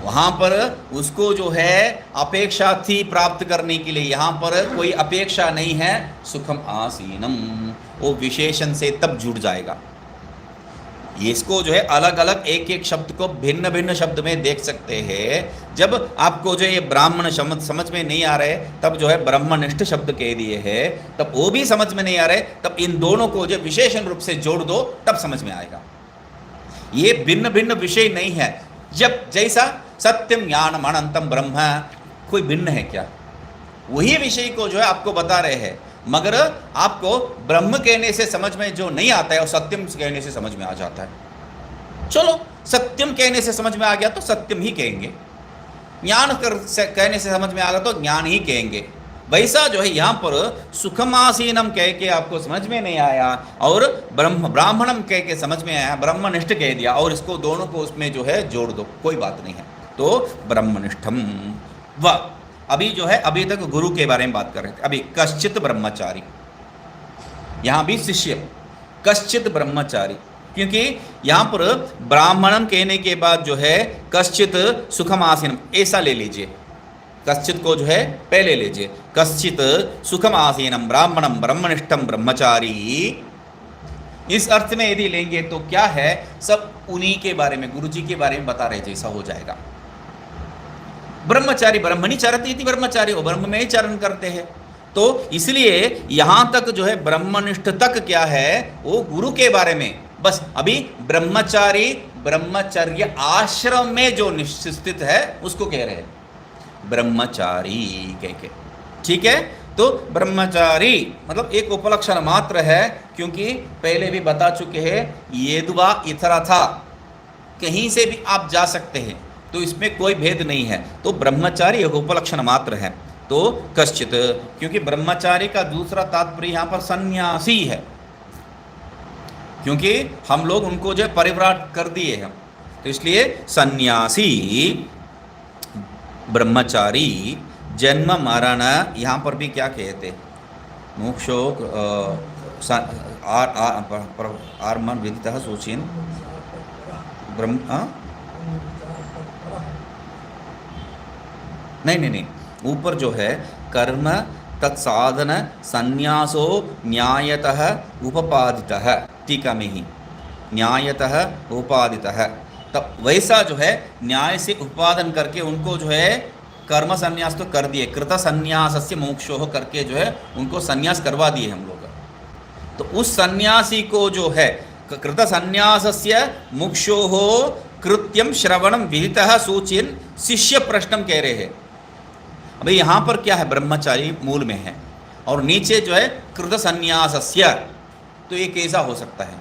वहां पर उसको जो है अपेक्षा थी प्राप्त करने के लिए, यहाँ पर कोई अपेक्षा नहीं है, सुखम आसीनम वो विशेषण से तब जुड़ जाएगा। इसको जो है अलग अलग एक एक शब्द को भिन्न भिन्न शब्द में देख सकते हैं। जब आपको जो ये ब्राह्मण समझ में नहीं आ रहे, तब जो है ब्रह्मनिष्ठ शब्द कह दिए हैं, तब वो भी समझ में नहीं आ रहे, तब इन दोनों को जो विशेषण रूप से जोड़ दो, तब समझ में आएगा। ये भिन्न भिन्न विषय नहीं है, जब जैसा सत्यम ज्ञानम अनंतम ब्रह्म, कोई भिन्न है क्या, वही विषय को जो है आपको बता रहे हैं, मगर आपको ब्रह्म कहने से समझ में जो नहीं आता है, और सत्यम कहने से समझ में आ जाता है। चलो सत्यम कहने से समझ में आ गया तो सत्यम ही कहेंगे, ज्ञान कहने से समझ में आ गया तो ज्ञान ही कहेंगे। वैसा जो है यहाँ पर सुखमासीनम कह के आपको समझ में नहीं आया, और ब्राह्मणम कह के समझ में आया, ब्रह्मनिष्ठ कह दिया, और इसको दोनों को उसमें जो है जोड़ दो, कोई बात नहीं है, तो ब्रह्मनिष्ठम। वह अभी जो है अभी तक गुरु के बारे में बात कर रहे थे, अभी कश्चित ब्रह्मचारी, यहाँ भी शिष्य कश्चित ब्रह्मचारी, क्योंकि यहाँ पर ब्राह्मणम कहने के बाद जो है कश्चित सुखमासीनम ऐसा ले लीजिए, कश्चित को जो है पहले लीजिए, कश्चित सुखमासीनम ब्राह्मणम ब्रह्मनिष्ठम ब्रह्मचारी, इस अर्थ में यदि लेंगे तो क्या है, सब उन्हीं के बारे में, गुरु जी के बारे में बता रहे जैसा हो जाएगा। ब्रह्मचारी ब्रह्मणि चरति इति ब्रह्मचारी, वो ब्रह्म में ही चरण करते हैं, तो इसलिए यहां तक जो है ब्रह्मनिष्ठ तक क्या है, वो गुरु के बारे में, बस अभी ब्रह्मचारी ब्रह्मचर्य आश्रम में जो स्थित है उसको कह रहे हैं ब्रह्मचारी कह के, ठीक है। तो ब्रह्मचारी मतलब एक उपलक्षण मात्र है, क्योंकि पहले भी बता चुके हैं, येदुवा इतरा था, कहीं से भी आप जा सकते हैं, तो इसमें कोई भेद नहीं है, तो ब्रह्मचारी एक उपलक्षण मात्र है। तो कश्चित, क्योंकि ब्रह्मचारी का दूसरा तात्पर्य यहाँ पर सन्यासी है, क्योंकि हम लोग उनको जो परिव्राट कर दिए हैं, तो इसलिए सन्यासी ब्रह्मचारी जन्म मरण, यहाँ पर भी क्या कहते, मोक्षोक आर्मन विदितः सूचिन ब्रह्म, नहीं, ऊपर जो है कर्म तत्साधन संन्यासो न्यायतः उपपादितः, टीका में ही न्यायतः उपादितः, तब वैसा जो है न्याय से उपादन करके उनको जो है कर्म संन्यास तो कर दिए, कृत संन्यासस्य मोक्षो करके जो है उनको संन्यास करवा दिए हम लोग। तो उस सन्यासी को जो है कृत संन्यासस्य मोक्षो कृत्यम श्रवणम विहितः सूचिन शिष्य प्रश्नम कह रहे हैं। अभी यहाँ पर क्या है, ब्रह्मचारी मूल में है, और नीचे जो है कृत संन्यासस्य, तो ये कैसा हो सकता है,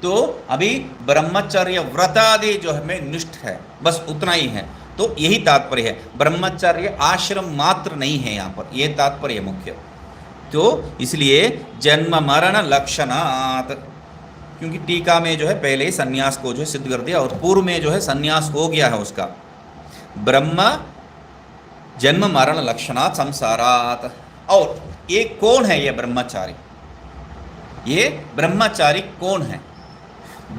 तो अभी ब्रह्मचर्य व्रत आदि जो हमें निष्ठ है, बस उतना ही है, तो यही तात्पर्य है, ब्रह्मचर्य आश्रम मात्र नहीं है यहाँ पर, ये तात्पर्य मुख्य। तो इसलिए जन्म मरण लक्षणात्, क्योंकि टीका में जो है पहले ही संन्यास को जो है सिद्ध कर दिया, और पूर्व में जो है संन्यास हो गया है उसका। ब्रह्म जन्म मरण लक्षणात् संसारात। और ये कौन है ये ब्रह्मचारी? ये ब्रह्मचारी कौन है?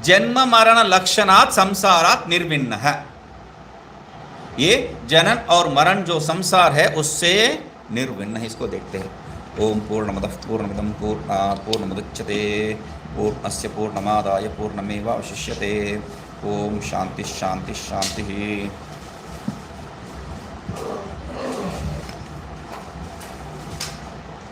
जन्म मरण लक्षणात् संसारात निर्विन्न है। ये जनन और मरण जो संसार है उससे निर्विन्न है। इसको देखते हैं। ओम पूर्णमदः पूर्णमिदं पूर्णात् पूर्णमुदच्यते पूर्णस्य पूर्णमादाय पूर्णमेवावशिष्यते। ओम शांति शांति शांति।